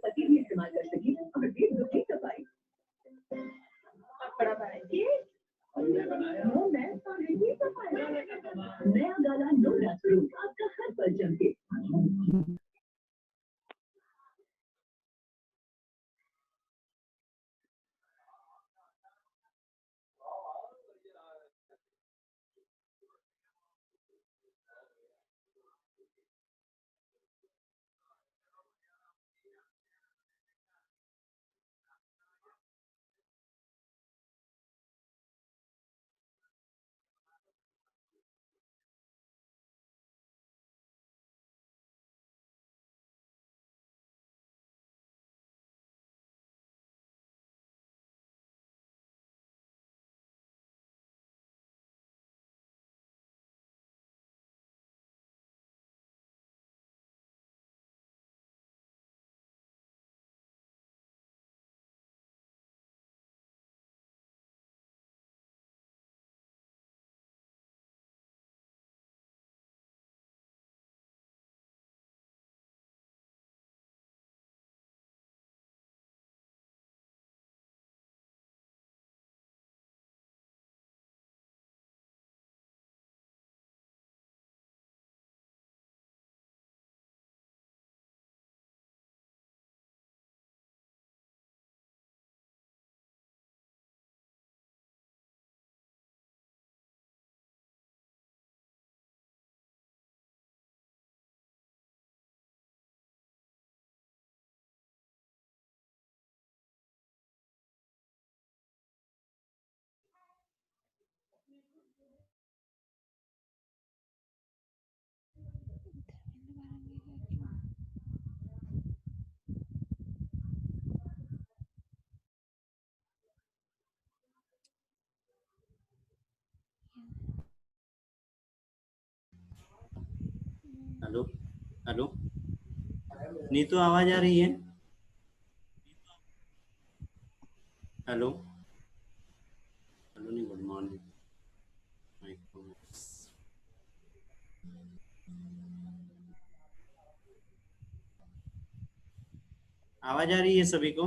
पति भी इस्तेमाल कर सके और भी दुखी सफाई बड़ा बनाएंगे नया गाला नो रास्ट्रो आपका हर पल चमके। हेलो हेलो, नीतू आवाज आ रही है? हेलो हेलो, नहीं, गुड मॉर्निंग। आवाज आ रही है सभी को?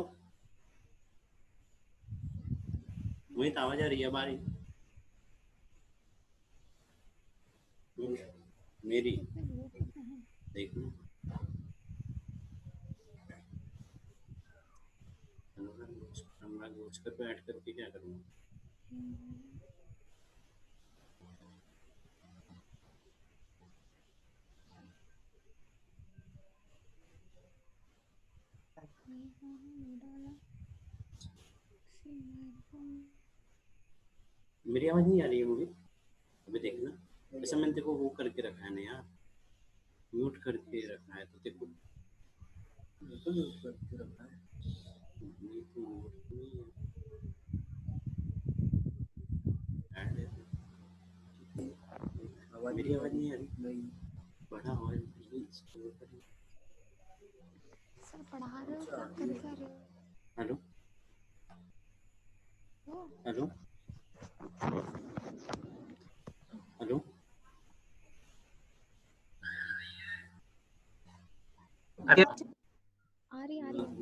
मोहित आवाज आ रही है? अब आ रही है मेरी? देख लो। कर पे ऐड करके क्या करूँगा? मेरी आवाज नहीं आ रही है मोहित? अभी देखना। ऐसा मैंने देखो वो करके रखा है ना यार, म्यूट करके रखा है, तो देखो म्यूट करके रखा है। नहीं तो नहीं है। ऐड है। मेरी आवाज नहीं आ रही? नहीं, बड़ा आवाज सर पढ़ा रहे हो क्या कर क्या रहे हो? हेलो हेलो हेलो, आ रही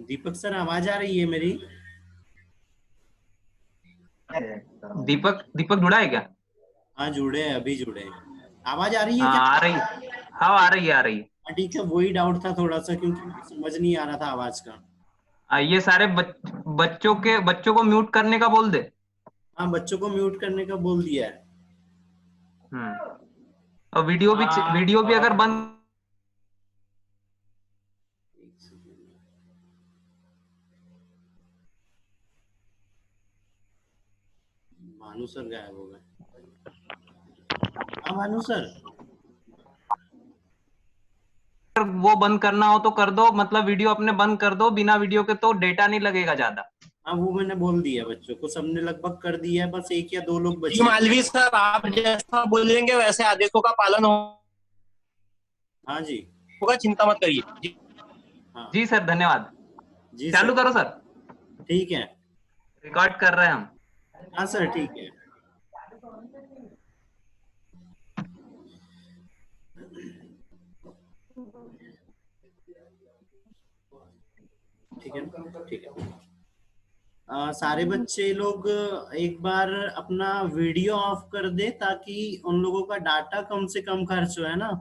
दीपक सर आवाज आ रही है मेरी? दीपक दीपक जुड़ा है क्या? हाँ जुड़े हैं, अभी जुड़े हैं। आवाज आ रही है हाँ क्या? आ रही, हाँ आ रही है, आ रही है। हाँ ठीक है, वही डाउट था थोड़ा सा, क्योंकि समझ नहीं आ रहा था आवाज का। ये सारे बच्चों को म्यूट करने का बोल दे। हाँ, बच्चों को म्यूट करने का बोल दिया है। और वीडियो भी अगर बंद। भानु सर गायब हो गए। हाँ भानु सर, वो बंद करना हो तो कर दो, मतलब वीडियो अपने बंद कर दो, बिना वीडियो के तो डेटा नहीं लगेगा ज्यादा। हाँ वो मैंने बोल दिया, बच्चों को सबने लगभग कर दिया है, बस 1 या 2 लोग जी बचे। मालवी सर, आप जैसा बोलेंगे वैसे आदेशों का पालन हाँ जी, होगा, चिंता मत करिए जी। हाँ जी सर, धन्यवाद। जी चालू सर, करो सर, ठीक है। रिकॉर्ड कर रहे हैं हम। हाँ सर, ठीक है। ठीक है, ठीक है। सारे बच्चे लोग एक बार अपना वीडियो ऑफ कर दे, ताकि उन लोगों का डाटा कम से कम खर्च हो, है ना।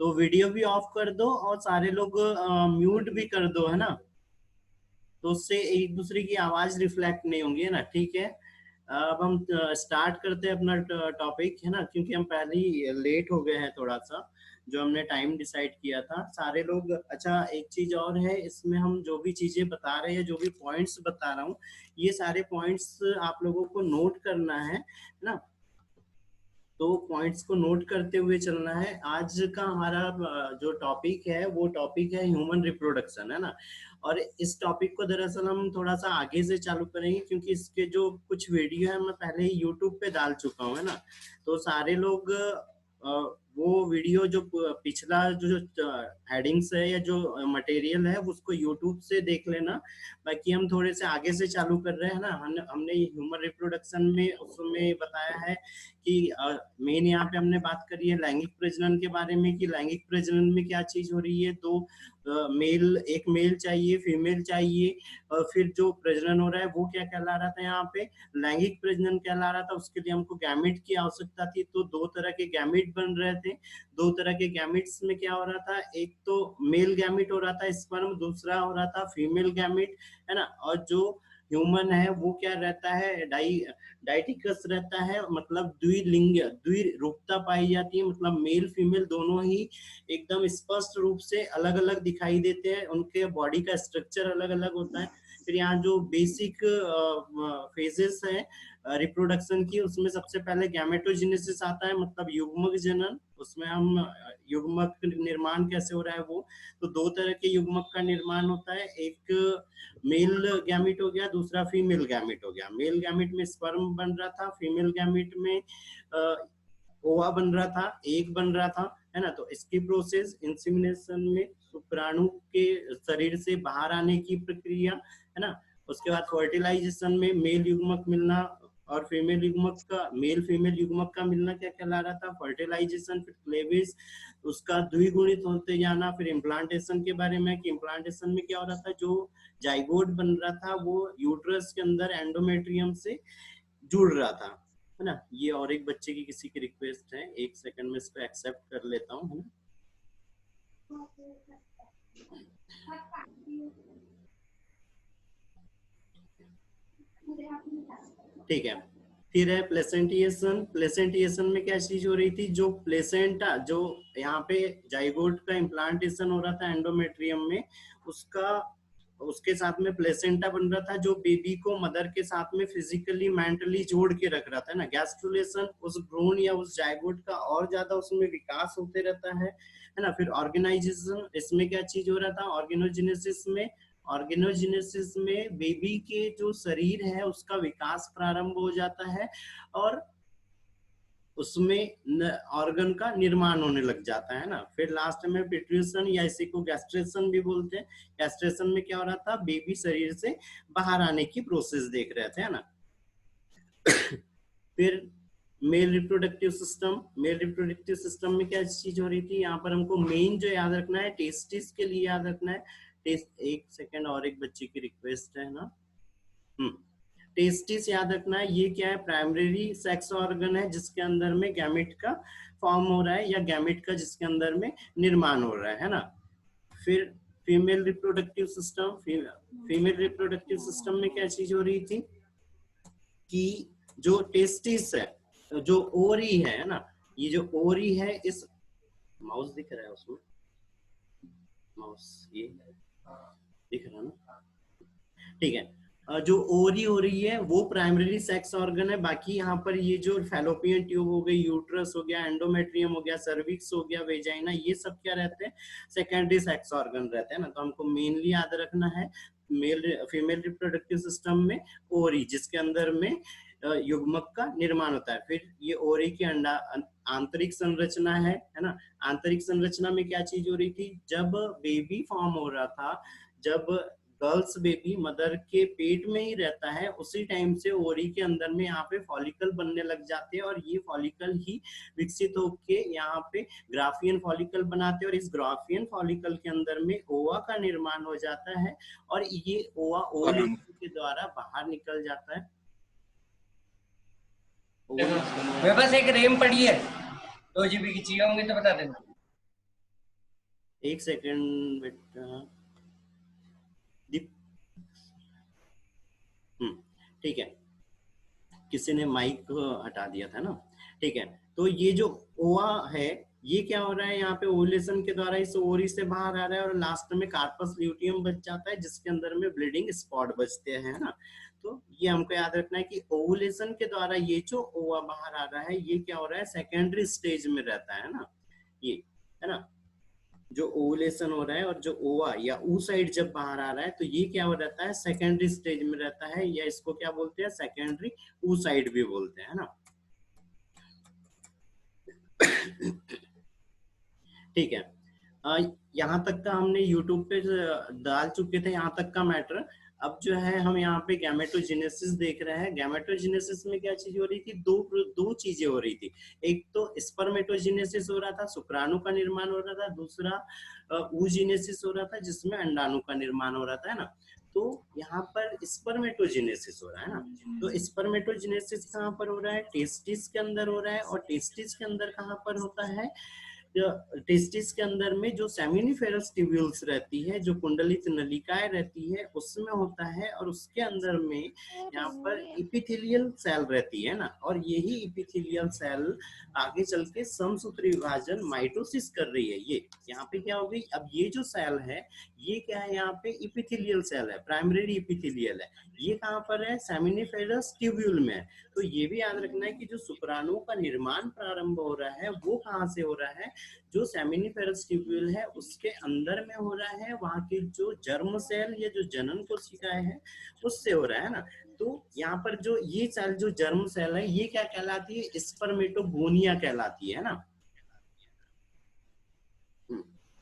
तो वीडियो भी ऑफ कर दो और सारे लोग म्यूट भी कर दो, है ना। तो उससे एक दूसरे की आवाज रिफ्लेक्ट नहीं होंगी, है ना। ठीक है, अब हम स्टार्ट करते हैं अपना टॉपिक, है ना, क्योंकि हम पहले ही लेट हो गए हैं थोड़ा सा, जो हमने टाइम डिसाइड किया था। सारे लोग, अच्छा एक चीज और है, इसमें हम जो भी चीजें बता रहे हैं, जो भी पॉइंट्स बता रहा हूँ, ये सारे पॉइंट्स आप लोगों को नोट करना है ना। तो पॉइंट्स को नोट करते हुए चलना है। आज का हमारा जो टॉपिक है वो टॉपिक है ह्यूमन रिप्रोडक्शन, है ना। और इस टॉपिक को दरअसल हम थोड़ा सा आगे से चालू करेंगे, क्योंकि इसके जो कुछ वीडियो है मैं पहले ही यूट्यूब पे डाल चुका हूँ, है ना। तो सारे लोग वो वीडियो जो पिछला जो हेडिंग्स है या जो मटेरियल है उसको यूट्यूब से देख लेना। बाकी हम थोड़े से आगे से चालू कर रहे हैं ना। हमने ह्यूमन रिप्रोडक्शन में उसमें बताया है कि मेन यहाँ पे हमने बात करी है लैंगिक प्रजनन के बारे में, कि लैंगिक प्रजनन में क्या चीज हो रही है। तो एक मेल चाहिए, फीमेल चाहिए, और फिर जो प्रजनन हो रहा है वो क्या कहला रहा था, यहाँ पे लैंगिक प्रजनन कहला रहा था। उसके लिए हमको गैमेट की आवश्यकता थी। तो 2 तरह के गैमेट बन रहे थे। 2 तरह के गैमेट्स में क्या हो रहा था, एक तो मेल गैमेट हो रहा था स्पर्म, दूसरा हो रहा था फीमेल गैमेट, है ना। और जो ह्यूमन है वो क्या रहता है, डाइटिकस रहता है, मतलब द्विलिंग, द्विरूपता पाई जाती है, मतलब मेल फीमेल दोनों ही एकदम स्पष्ट रूप से अलग अलग दिखाई देते हैं, उनके बॉडी का स्ट्रक्चर अलग अलग होता है। फिर यहाँ जो बेसिक फेजेस है रिप्रोडक्शन की, उसमें सबसे पहले गैमेटोजेनेसिस आता है, मतलब युग्मक जनन। उसमें हम युग्मक निर्माण कैसे हो रहा है वो, तो 2 तरह के युग्मक का निर्माण होता है। एक मेल गैमेट हो गया, दूसरा फीमेल गैमेट हो गया। मेल गैमेट में स्पर्म बन रहा था, फीमेल गैमेट में ओवा बन रहा था, एग बन रहा था, है ना। तो इसकी प्रोसेस इंसेमिनेशन में शुक्राणु के शरीर से बाहर आने की प्रक्रिया, है ना। उसके बाद फर्टिलाइजेशन में मेल युग्मक मिलना और फीमेल युग्मक का, मेल फीमेल युग्मक का मिलना क्या कहला रहा था, फर्टिलाइजेशन। फिर क्लेवेज, उसका द्विगुणित होते जाना। फिर इम्प्लांटेशन के बारे में, कि इम्प्लांटेशन में क्या हो रहा था, जो जाइगोट बन रहा था वो यूट्रस के अंदर एंडोमेट्रियम से जुड़ रहा था, है ना। ये और एक बच्चे की किसी की रिक्वेस्ट है, 1 सेकंड में इसको एक्सेप्ट कर लेता हूँ, है ना। ठीक है। फिर है प्लेसेंटिएशन। प्लेसेंटिएशन में क्या चीज हो रही थी, जो प्लेसेंटा, जो यहाँ पे जाइगोट का इम्प्लांटेशन हो रहा था एंडोमेट्रियम में, उसके साथ में प्लेसेंटा बन रहा था, जो बेबी को मदर के साथ में फिजिकली मेंटली जोड़ के रख रहा था ना। गैस्ट्रुलेशन, उस भ्रूण या उस जाइगोट का और ज्यादा उसमें विकास होते रहता है ना। फिर ऑर्गेनाइजेशन, इसमें क्या चीज हो रहा था, ऑर्गेनोजेनेसिस में बेबी के जो शरीर है उसका विकास प्रारंभ हो जाता है और उसमें ऑर्गन का निर्माण होने लग जाता है ना। फिर लास्ट में पिट्यूशन या इसी को गैस्ट्रेशन भी बोलते हैं। गैस्ट्रेशन में क्या हो रहा था, बेबी शरीर से बाहर आने की प्रोसेस देख रहे थे, है ना। फिर male reproductive system. Male reproductive system में क्या चीज हो रही थी, यहाँ पर हमको मेन जो याद रखना है, टेस्टिस के लिए याद रखना है। टेस्ट, 1 सेकंड, और एक बच्चे की रिक्वेस्ट है ना। टेस्टिस याद रखना है। ये क्या है, प्राइमरी सेक्स ऑर्गन है जिसके अंदर में गैमेट का फॉर्म हो रहा है या गैमेट का जिसके अंदर में निर्माण हो रहा है ना। फिर female reproductive system. Female reproductive system में क्या चीज हो रही थी कि जो टेस्टिस है, जो ओरी है ना, ये जो ओरी है, इस माउस दिख रहा है उसमें, माउस ये दिख रहा है ना, ठीक है। जो ओरी हो रही है वो प्राइमरी सेक्स ऑर्गन है। बाकी यहाँ पर ये जो फैलोपियन ट्यूब हो गई, यूट्रस हो गया, एंडोमेट्रियम हो गया, सर्विक्स हो गया, वेजाइना, ये सब क्या रहते हैं, सेकेंडरी सेक्स ऑर्गन रहते हैं ना। तो हमको मेनली याद रखना है फीमेल रिप्रोडक्टिव सिस्टम में ओरी, जिसके अंदर में युग्मक का निर्माण होता है। फिर ये ओरी की आंतरिक संरचना है ना। आंतरिक संरचना में क्या चीज हो रही थी, जब बेबी फॉर्म हो रहा था, जब गर्ल्स बेबी मदर के पेट में ही रहता है, उसी टाइम से ओरी के अंदर में यहाँ पे फॉलिकल बनने लग जाते हैं, और ये फॉलिकल ही विकसित होके यहाँ पे ग्राफियन फॉलिकल बनाते हैं, और इस ग्राफियन फॉलिकल के अंदर में ओवा का निर्माण हो जाता है, और ये ओवा ओवुलेशन के द्वारा बाहर निकल जाता है। मेरे पास एक रैम पड़ी है, 2 GB की चाहिए होंगे तो बता देना। एक सेकंड बेटा, ठीक है, किसी ने माइक हटा दिया था ना। ठीक है, तो ये जो ओवा है, ये क्या हो रहा है यहाँ पे, ओवुलेशन के द्वारा इस ओवरी से बाहर आ रहा है, और लास्ट में कार्पस ल्यूटियम बच जाता है, जिसके अंदर में ब्लीडिंग स्पॉट बचते हैं ना। तो ये हमको याद रखना है कि ओवुलेशन के द्वारा ये जो ओवा बाहर आ रहा है, ये क्या हो रहा है, सेकेंडरी स्टेज में रहता है ना, ये है ना, जो ओवुलेशन हो रहा है, और जो ओवा या oocyte जब बाहर आ रहा है, तो ये क्या हो रहता है, सेकेंडरी स्टेज में रहता है, या इसको क्या बोलते हैं, सेकेंडरी oocyte भी बोलते हैं ना। ठीक है, यहाँ तक का हमने YouTube पे डाल चुके थे, यहाँ तक का मैटर। अब जो है हम यहाँ पे गैमेटोजेनेसिस देख रहे हैं। गैमेटोजेनेसिस में क्या चीज हो रही थी, दो चीजें हो रही थी। एक तो स्पर्मेटोजेनेसिस हो रहा था, शुक्राणु का निर्माण हो रहा था, दूसरा oogenesis हो रहा था, जिसमें अंडाणु का निर्माण हो रहा था, है ना। तो यहाँ पर स्पर्मेटोजेनेसिस हो रहा है ना। तो स्पर्मेटोजेनेसिस कहाँ पर हो रहा है, टेस्टिस के अंदर हो रहा है, और टेस्टिस के अंदर कहाँ पर होता है, टेस्टिस के अंदर में जो सेमिनिफेरस ट्यूब्यूल्स रहती है, जो कुंडलित नलिकाएं रहती है, उसमें होता है, और उसके अंदर में यहाँ पर इपिथेलियल सेल रहती है ना, और यही इपिथेलियल सेल आगे चल के समसूत्री विभाजन माइटोसिस कर रही है। ये यहाँ पे क्या हो गई, अब ये जो सेल है, ये क्या है, यहाँ पे इपिथेलियल सेल है, प्राइमरी इपिथेलियल है। ये कहाँ पर है, सेमिनिफेरस ट्यूब्यूल में है। तो ये भी याद रखना है कि जो शुक्राणु का निर्माण प्रारंभ हो रहा है, वो कहाँ से हो रहा है, जो सेमिनिफेरस ट्यूब्यूल है उसके अंदर में हो रहा है, वहां की जो जर्म सेल या जो जनन कोशिकाएं है, उससे हो रहा है ना। तो यहाँ पर जो ये सेल, जो जर्म सेल है, ये क्या कहलाती है, स्पर्मेटोगोनिया कहलाती है ना।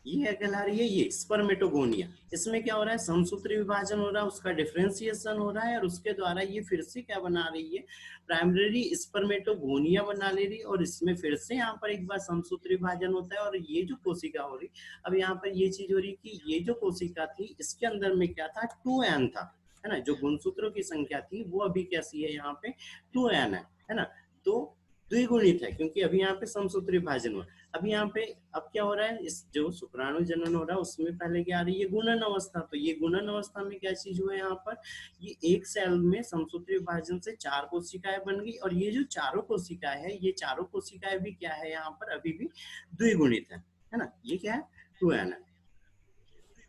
ये क्या कहला रही है, ये स्पर्मेटोगोनिया। इसमें क्या हो रहा है, समसूत्री विभाजन हो रहा है, उसका डिफरेंशिएशन हो रहा है, और उसके द्वारा ये फिर से क्या बना रही है, प्राइमरी स्पर्मेटोगोनिया बना ले रही है, और इसमें फिर से यहाँ पर एक बार समसूत्री विभाजन होता है, और ये जो कोशिका हो रही, अब यहाँ पर ये चीज हो रही कि ये जो कोशिका थी, इसके अंदर में क्या था, 2n था, है ना। जो गुणसूत्रों की संख्या थी वो अभी कैसी है, यहाँ पे 2n है ना। तो द्विगुणित है, क्योंकि अभी यहाँ पे समसूत्री विभाजन हुआ। अभी यहाँ पे अब क्या हो रहा है, इस जो शुक्राणु जनन हो रहा है, उसमें पहले क्या आ रही है, गुणन अवस्था। तो ये गुणन अवस्था में क्या चीज हुआ है, यहाँ पर ये एक सेल में समसूत्री विभाजन से 4 कोशिकाएं बन गई, और ये जो चारों कोशिकाएं है, ये चारों कोशिकाएं भी क्या है, यहाँ पर अभी भी द्विगुणित है ना। ये क्या है, 2n है।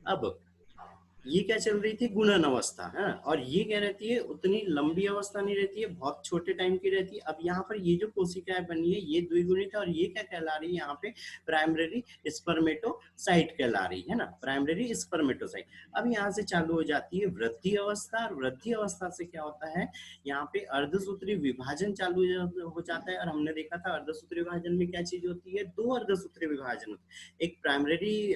अब ये क्या चल रही थी, गुणन अवस्था है, और ये क्या रहती है, उतनी लंबी अवस्था नहीं रहती है, बहुत छोटे टाइम की रहती है। अब यहाँ पर ये जो कोशिकाएं बनी है, ये द्विगुणित है, और ये क्या कहला रही है, यहाँ पे प्राइमरी स्पर्मेटोसाइट कहला रही है ना, प्राइमरी स्पर्मेटोसाइट। अब यहाँ से चालू हो जाती है वृद्धि अवस्था, और वृद्धि अवस्था से क्या होता है, यहाँ पे अर्धसूत्री विभाजन चालू हो जाता है। और हमने देखा था अर्धसूत्री विभाजन में क्या चीज होती है, 2 अर्धसूत्री विभाजन होते हैं, एक प्राइमरी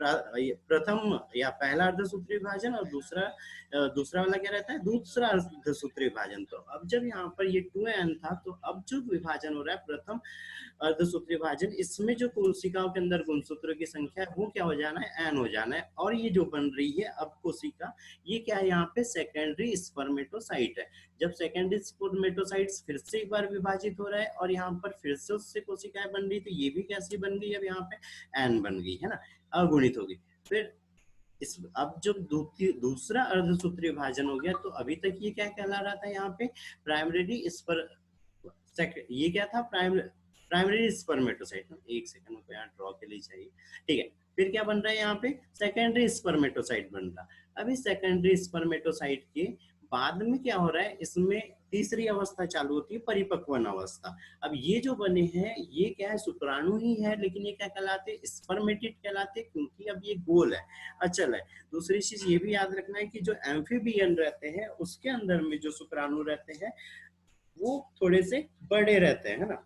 प्रथम या पहला अर्धसूत्री विभाजन, और दूसरा वाला क्या रहता है, दूसरा अर्धसूत्री विभाजन। तो अब जब यहाँ पर ये 2n था, तो अब जो विभाजन हो रहा है प्रथम अर्धसूत्री विभाजन, इसमें जो कोशिकाओं के अंदर गुणसूत्रों की संख्या है, वो क्या हो जाना है, n हो जाना है। और ये जो बन रही है अब कोशिका, ये क्या है, यहाँ पे सेकेंडरी स्पर्मेटोसाइट है। जब सेकेंडरी स्पर्मेटोसाइट्स फिर से एक बार विभाजित हो रहा है, और यहाँ पर फिर से उससे कोशिकाएं बन रही, तो ये भी कैसी बन गई, अब यहाँ पे n बन गई, है ना, अगुणित होगी। फिर अब जब दूसरा अर्धसूत्री विभाजन हो गया, तो अभी तक ये क्या कहला रहा था, यहाँ पे प्राइमरी ये क्या था, प्राइमरी स्पर्मेटोसाइट। एक सेकंड को यहाँ ड्रॉ के लिए चाहिए, ठीक है। फिर क्या बन रहा है, यहाँ पे सेकेंडरी स्पर्मेटोसाइट बन रहा। अभी सेकेंडरी स्पर्मेटोसाइट के बाद में क्या हो रहा है, इसमें तीसरी अवस्था चालू होती है, परिपक्वन अवस्था। अब ये जो बने हैं ये क्या है, शुक्राणु ही है, लेकिन ये क्या कहलाते हैं, स्पर्मेटिड कहलाते हैं, क्योंकि अब ये गोल है, अचल है। दूसरी चीज ये भी याद रखना है कि जो एम्फीबियन रहते हैं उसके अंदर में जो शुक्राणु रहते हैं वो थोड़े से बड़े रहते हैं, है ना,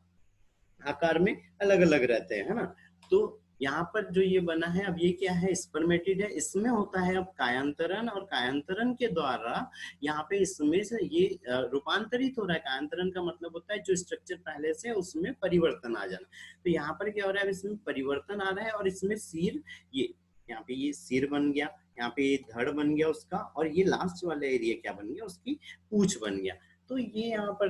आकार में अलग अलग रहते हैं, है ना। तो यहाँ पर जो ये बना है, अब ये क्या है, स्पर्मेटिड है। इसमें होता है अब कायांतरण, और कायांतरण के द्वारा यहाँ पे इसमें से ये रूपांतरित हो रहा है। कायांतरण का मतलब होता है जो स्ट्रक्चर पहले से उसमें परिवर्तन आ जाना। तो यहाँ पर क्या हो रहा है, इसमें परिवर्तन आ रहा है, और इसमें सिर, ये यहाँ पे ये सिर बन गया, यहाँ पे ये धड़ बन गया उसका, और ये लास्ट वाला एरिया क्या बन गया, उसकी पूंछ बन गया। तो ये यहाँ पर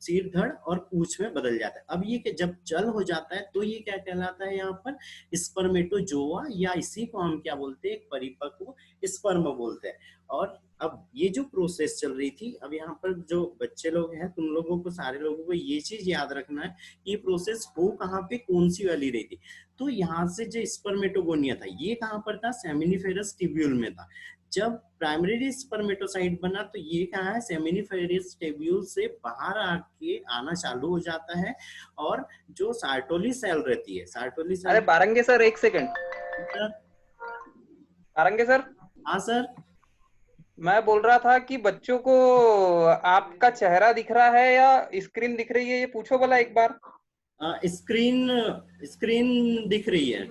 सिर, धड़ और पूंछ में बदल जाता है। अब ये जब जल हो जाता है तो ये क्या कहलाता है, यहाँ पर स्पर्मेटोजोआ, या इसी को हम क्या बोलते हैं, एक परिपक्व स्पर्म बोलते हैं। और अब ये जो प्रोसेस चल रही थी, अब यहाँ पर जो बच्चे लोग हैं, तुम लोगों को, सारे लोगों को ये चीज याद रखना है, ये प्रोसेस हो कहाँ पे, कौन सी वाली रही थी। तो यहाँ से जो स्पर्मेटोगोनिया था ये कहाँ पर था, सेमिनिफेरस ट्यूब्यूल में था। जब प्राइमरी स्पर्मेटोसाइट बना तो ये कहाँ है, सेमिनिफेरस ट्यूब्यूल से बाहर आके आना चालू हो जाता है। और जो सार्टोली सेल रहती है, सार्टोली सेल। अरे बारंगे सर, एक सेकंड। बारंगे सर। हाँ सर। मैं बोल रहा था कि बच्चों को आपका चेहरा दिख रहा है या स्क्रीन दिख रही है, ये पूछो भला एक बार। स्क्रीन, स्क्रीन दिख रही है,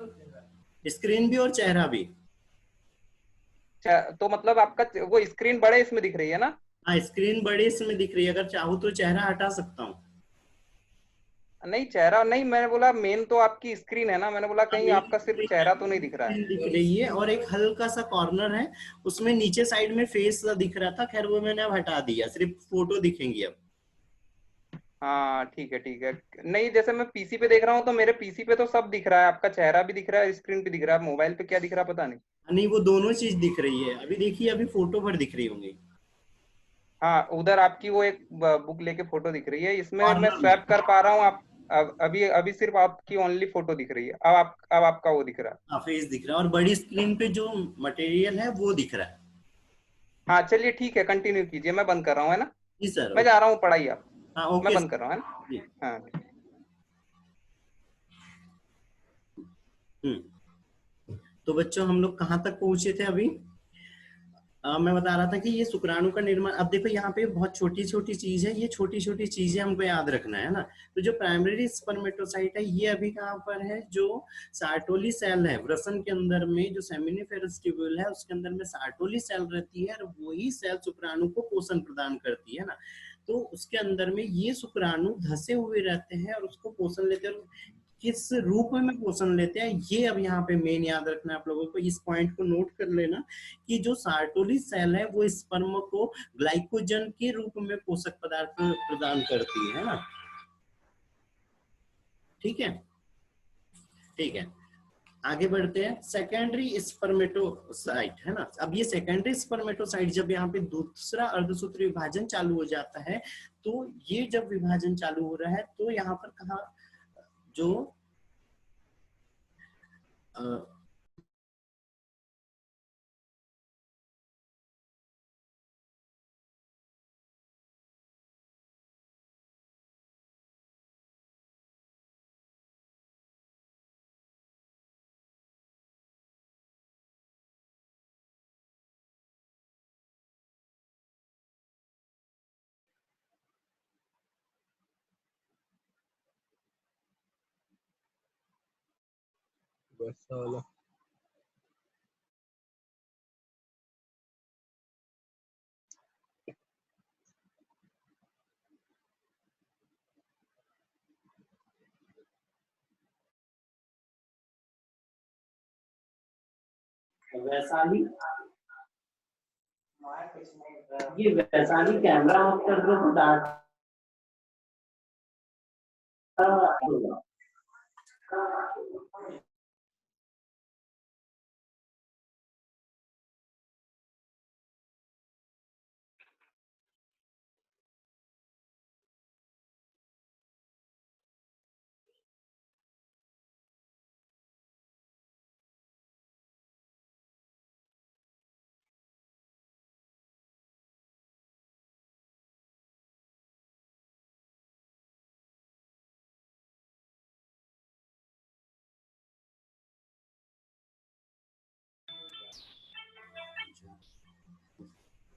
स्क्रीन भी और चेहरा भी। तो मतलब आपका वो स्क्रीन बड़े इसमें दिख रही है ना? हाँ, स्क्रीन बड़ी इसमें दिख रही है, अगर चाहूँ तो चेहरा हटा सकता हूँ। नहीं, चेहरा नहीं, मैंने बोला मेन तो आपकी स्क्रीन है ना, मैंने बोला कहीं आपका सिर्फ चेहरा तो नहीं दिख रहा है। दिख रही है, और एक हल्का सा कॉर्नर है उसमें नीचे साइड में फेस दिख रहा था, खैर वो मैंने अब हटा दिया, सिर्फ फोटो दिखेंगी अब। हाँ ठीक है ठीक है। नहीं, जैसे मैं पीसी पे देख रहा हूँ तो मेरे पीसी पे तो सब दिख रहा है, आपका चेहरा भी दिख रहा है, स्क्रीन पे दिख रहा है, मोबाइल पे क्या दिख रहा है पता नहीं। नहीं, वो दोनों चीज दिख रही है, अभी देखिए, अभी फोटो भर दिख रही होंगी। हाँ, उधर आपकी वो एक बुक लेके फोटो दिख रही है, इसमें मैं कॉर्नर में। स्वैप कर पा रहा हूँ। आप अभी अभी सिर्फ आपकी ओनली फोटो दिख रही है। अब आपका वो दिख रहा है। हाँ, फेस दिख रहा है, और बड़ी स्क्रीन पे जो मटेरियल है वो दिख रहा है। हाँ चलिए ठीक है, कंटिन्यू कीजिए, मैं बंद कर रहा हूँ, है ना। जी सर, मैं जा रहा हूँ पढ़ाई आप। हाँ मैं ओके बंद कर रहा हूँ, है जी। ना। हाँ। तो बच्चों हम लोग कहाँ तक पहुंचे थे अभी। मैं बता रहा था कि ये शुक्राणु का निर्माण, अब देखो यहाँ पे बहुत छोटी छोटी चीज है, ये छोटी छोटी चीजें हमको याद रखना है ना। तो जो प्राइमरी स्पर्मेटोसाइट है ये अभी कहाँ पर है, जो सार्टोली सेल है, वृषण के अंदर में जो सेमिनिफेरस ट्यूब्यूल है उसके अंदर में सार्टोली सेल रहती है, और वही सेल शुक्राणु को पोषण प्रदान करती है ना। तो उसके अंदर में ये शुक्राणु धसे हुए रहते हैं और उसको पोषण लेते हैं। किस रूप में पोषण लेते हैं, ये अब यहाँ पे मेन याद रखना है आप लोगों को, इस पॉइंट को नोट कर लेना कि जो सार्टोली सेल है वो स्पर्म को ग्लाइकोजन के रूप में पोषक पदार्थ प्रदान करती है ना। ठीक है, ठीक है, आगे बढ़ते हैं। सेकेंडरी स्पर्मेटोसाइट है ना। अब ये सेकेंडरी स्पर्मेटोसाइट जब यहाँ पे दूसरा अर्धसूत्री विभाजन चालू हो जाता है, तो ये जब विभाजन चालू हो रहा है तो यहाँ पर कहा, जो वैशाली, ये वैशाली कैमरा ऑफ कर दो तो डाटा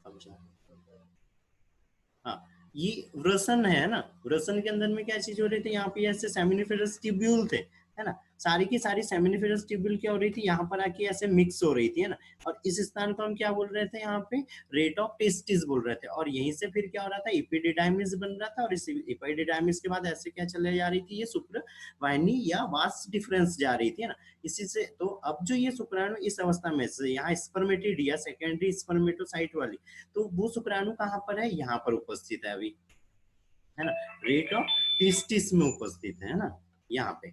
अब जा हाँ, ये व्रसन है ना, व्रसन के अंदर में क्या चीज हो रही थी, यहाँ पे ऐसे सेमिनिफेरस ट्यूब्यूल थे, है ना, सारी की सारी सेमिनिफेरस ट्यूब्यूल क्या हो रही थी, यहाँ पर आके ऐसे मिक्स हो रही थी, है ना, और इस स्थान को हम क्या बोल रहे थे, यहाँ पे रेट ऑफ टेस्टिस बोल रहे थे, और यहीं से फिर क्या हो रहा था, एपिडिडाइमिस बन रहा था, और इस एपिडिडाइमिस के बाद ऐसे क्या चले जा रही थी, ये शुक्रवाहिनी या वास डिफरेंस जा रही थी, है ना, इसी से। तो अब जो ये शुक्राणु इस अवस्था में से यहाँ स्पर्मेटिड या सेकेंडरी स्पर्मेटोसाइट वाली, तो वो शुक्राणु कहाँ पर है, यहाँ पर उपस्थित है अभी, है ना, रेट ऑफ टेस्टिस में उपस्थित है ना, यहाँ पे।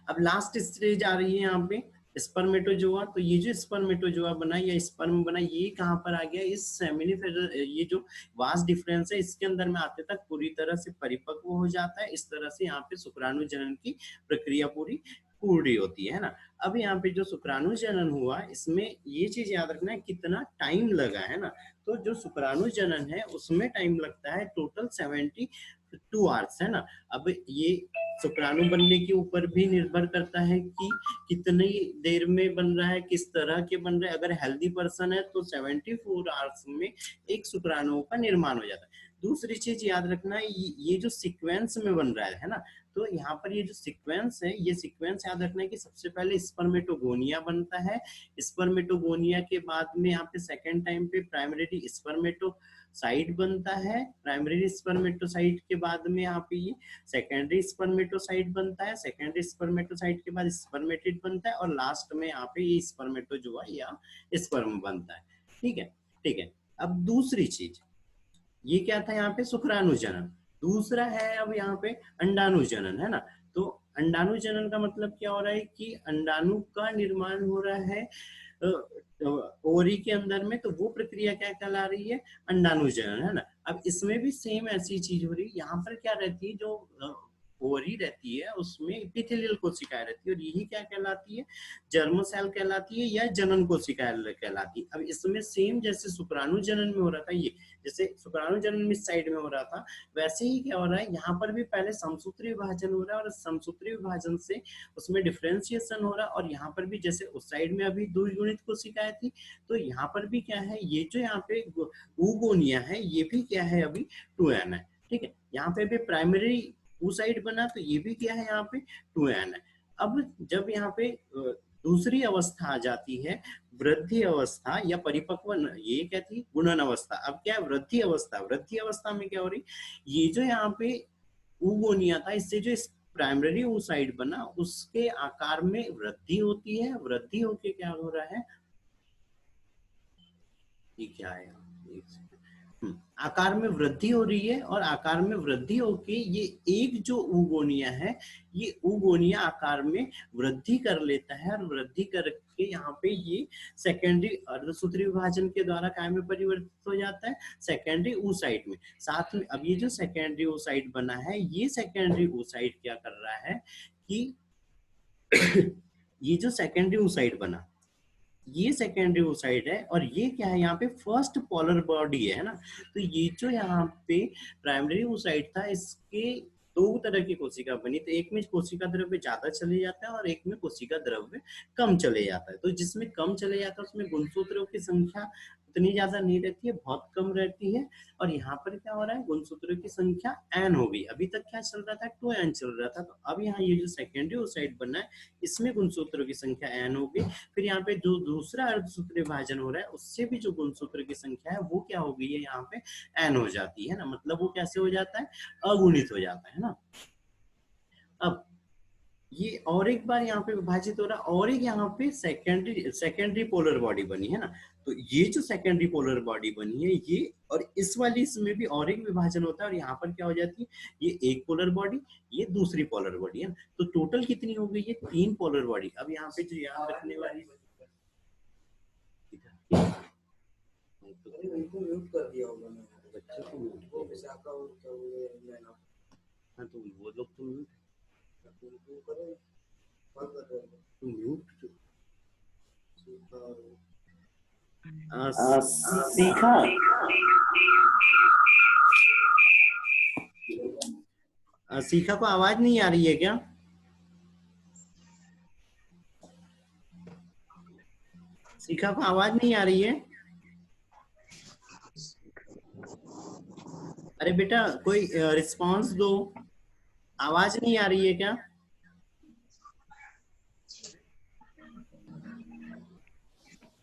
अब लास्ट स्टेज आ रही है यहाँ पे स्पर्मेटोजोआ। तो ये जो स्पर्मेटोजोआ बना या स्पर्म बना, ये कहाँ पर आ गया, इस सेमिनिफेरस, ये जो वास डिफरेंस है इसके अंदर में आते तक पूरी तरह से परिपक्व हो जाता है। इस तरह से यहाँ पे शुक्राणु जनन की प्रक्रिया पूरी होती है ना। अब यहाँ पे जो शुक्राणु जनन हुआ, इसमें ये चीज याद रखना है कितना टाइम लगा, है ना। तो जो शुक्राणु जनन है उसमें टाइम लगता है टोटल 72 आवर्स, है ना। अब ये शुक्राणु बनने के ऊपर भी निर्भर करता है कि कितनी देर में बन रहा है, किस तरह के बन रहे हैं। अगर हेल्दी पर्सन है तो 74 आवर्स में एक शुक्राणुओं का निर्माण हो जाता है। दूसरी चीज याद रखना है, ये जो सीक्वेंस में बन रहा है ना, तो यहाँ पर ये जो सीक्वेंस है, ये सीक्वेंस याद रखना है कि सबसे पहले स्पर्मेटोगोनिया बनता है। स्पर्मेटोगोनिया के बाद में यहाँ पे सेकेंड टाइम पे प्राइमरी स्पर्मेटोसाइट बनता है। प्राइमरी स्पर्मेटोसाइट के बाद में यहाँ पे ये सेकेंडरी स्पर्मेटोसाइट बनता है। सेकेंडरी स्पर्मेटोसाइट के बाद स्पर्मेटिड बनता है, और लास्ट में यहाँ पे ये स्पर्मेटोजोआ या स्पर्म बनता है। ठीक है, ठीक है। अब दूसरी चीज, ये क्या था यहाँ पे, शुक्राणु जनन। दूसरा है अब यहाँ पे अंडाणु जनन, है ना। तो अंडाणु जनन का मतलब क्या हो रहा है कि अंडाणु का निर्माण हो रहा है ओवरी के अंदर में, तो वो प्रक्रिया क्या कहला रही है, अंडाणु जनन, है ना। अब इसमें भी सेम ऐसी चीज हो रही है। यहाँ पर क्या रहती है, जो ओवरी रहती है उसमें एपिथेलियल कोशिकाएं रहती है, और यही क्या कहलाती है, जर्म सेल कहलाती है या जनन कोशिकाएं कहलाती है। अब इसमें सेम जैसे शुक्राणु जनन में हो रहा था, ये जैसे शुक्राणु जनन इस साइड में हो रहा था, वैसे ही क्या हो रहा है, यहाँ पर भी पहले समसूत्री विभाजन हो रहा है, और समसूत्री विभाजन से उसमें डिफरेंशिएशन हो रहा है। और यहाँ पर भी जैसे उस साइड में अभी द्विगुणित कोशिकाएं थी, तो यहाँ पर भी क्या है, ये जो यहाँ पे ऊगोनिया है, ये भी क्या है, अभी 2n है। ठीक है, यहाँ पे भी प्राइमरी साइड बना, तो ये भी क्या है, यहाँ पे 2n है। अब जब यहाँ पे दूसरी अवस्था आ जाती है, वृद्धि अवस्था या परिपक्व, ये क्या थी, गुणन अवस्था। अब क्या है, वृद्धि अवस्था। वृद्धि अवस्था में क्या हो रही, ये जो यहाँ पे ऊगोनिया था, इससे जो प्राइमरी oocyte बना, उसके आकार में वृद्धि होती है। वृद्धि होके क्या हो रहा है, ये क्या है, आकार में वृद्धि हो रही है, और आकार में वृद्धि होके ये एक जो ऊगोनिया है, ये ऊगोनिया आकार में वृद्धि कर लेता है, और वृद्धि करके यहाँ पे ये सेकेंडरी अर्धसूत्री विभाजन के द्वारा काय में परिवर्तित हो जाता है, सेकेंडरी oocyte में। साथ में अब ये जो सेकेंडरी oocyte बना है, ये सेकेंडरी oocyte क्या कर रहा है कि ये जो सेकेंडरी oocyte बना, ये सेकेंडरी oocyte है, और ये क्या है, यहाँ पे फर्स्ट पोलर बॉडी है ना। तो ये जो यहाँ पे प्राइमरी oocyte था, इसके दो तरह की कोशिका बनी। तो एक में कोशिका द्रव्य ज्यादा चले जाता है, और एक में कोशिका द्रव्य कम चले जाता है। तो जिसमें कम चले जाता है उसमें गुणसूत्रों की संख्या उतनी ज्यादा नहीं रहती है, बहुत कम रहती है। और यहाँ पर क्या हो रहा है, गुणसूत्रों की संख्या n हो गई। अभी तक क्या चल रहा था, 2n चल रहा था। तो अब यहाँ ये जो सेकेंडरी oocyte बना है, इसमें गुणसूत्रों की संख्या n हो गई। फिर यहाँ पे जो दूसरा अर्धसूत्री विभाजन हो रहा है, उससे भी जो गुणसूत्र की संख्या है वो क्या हो गई है, यहाँ पे n हो जाती है ना। मतलब वो कैसे हो जाता है, अगुणित हो जाता है ना। अब ये और एक बार यहाँ पे विभाजित हो रहा है, और एक यहाँ पे सेकेंडरी पोलर बॉडी बनी है ना। तो ये जो सेकेंडरी पोलर बॉडी बनी है, ये और इस वाली, इसमें भी और एक विभाजन होता है, और यहाँ पर क्या हो जाती है, ये एक पोलर बॉडी, ये दूसरी पोलर बॉडी है। तो टोटल कितनी हो गई है, 3 पोलर बॉडी। अब यहाँ पे जो याद रखने वाली, हाँ तो वो लोग तो म्यूट सीखा सीखा को आवाज नहीं आ रही है क्या? शिखा को आवाज नहीं आ रही है? अरे बेटा कोई रिस्पांस दो, आवाज नहीं आ रही है क्या?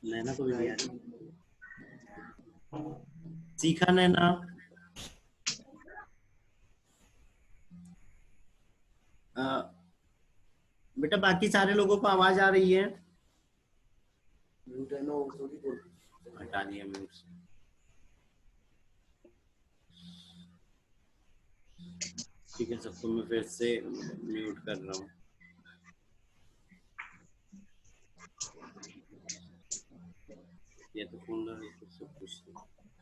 नैना को भी नहीं आ रही। शिखा, नैना, बेटा बाकी सारे लोगों को आवाज आ रही है? हटा दिया म्यूट से। ठीक है, सबको मैं फिर से म्यूट कर रहा हूँ। ये तो फोन लगा तो सब कुछ,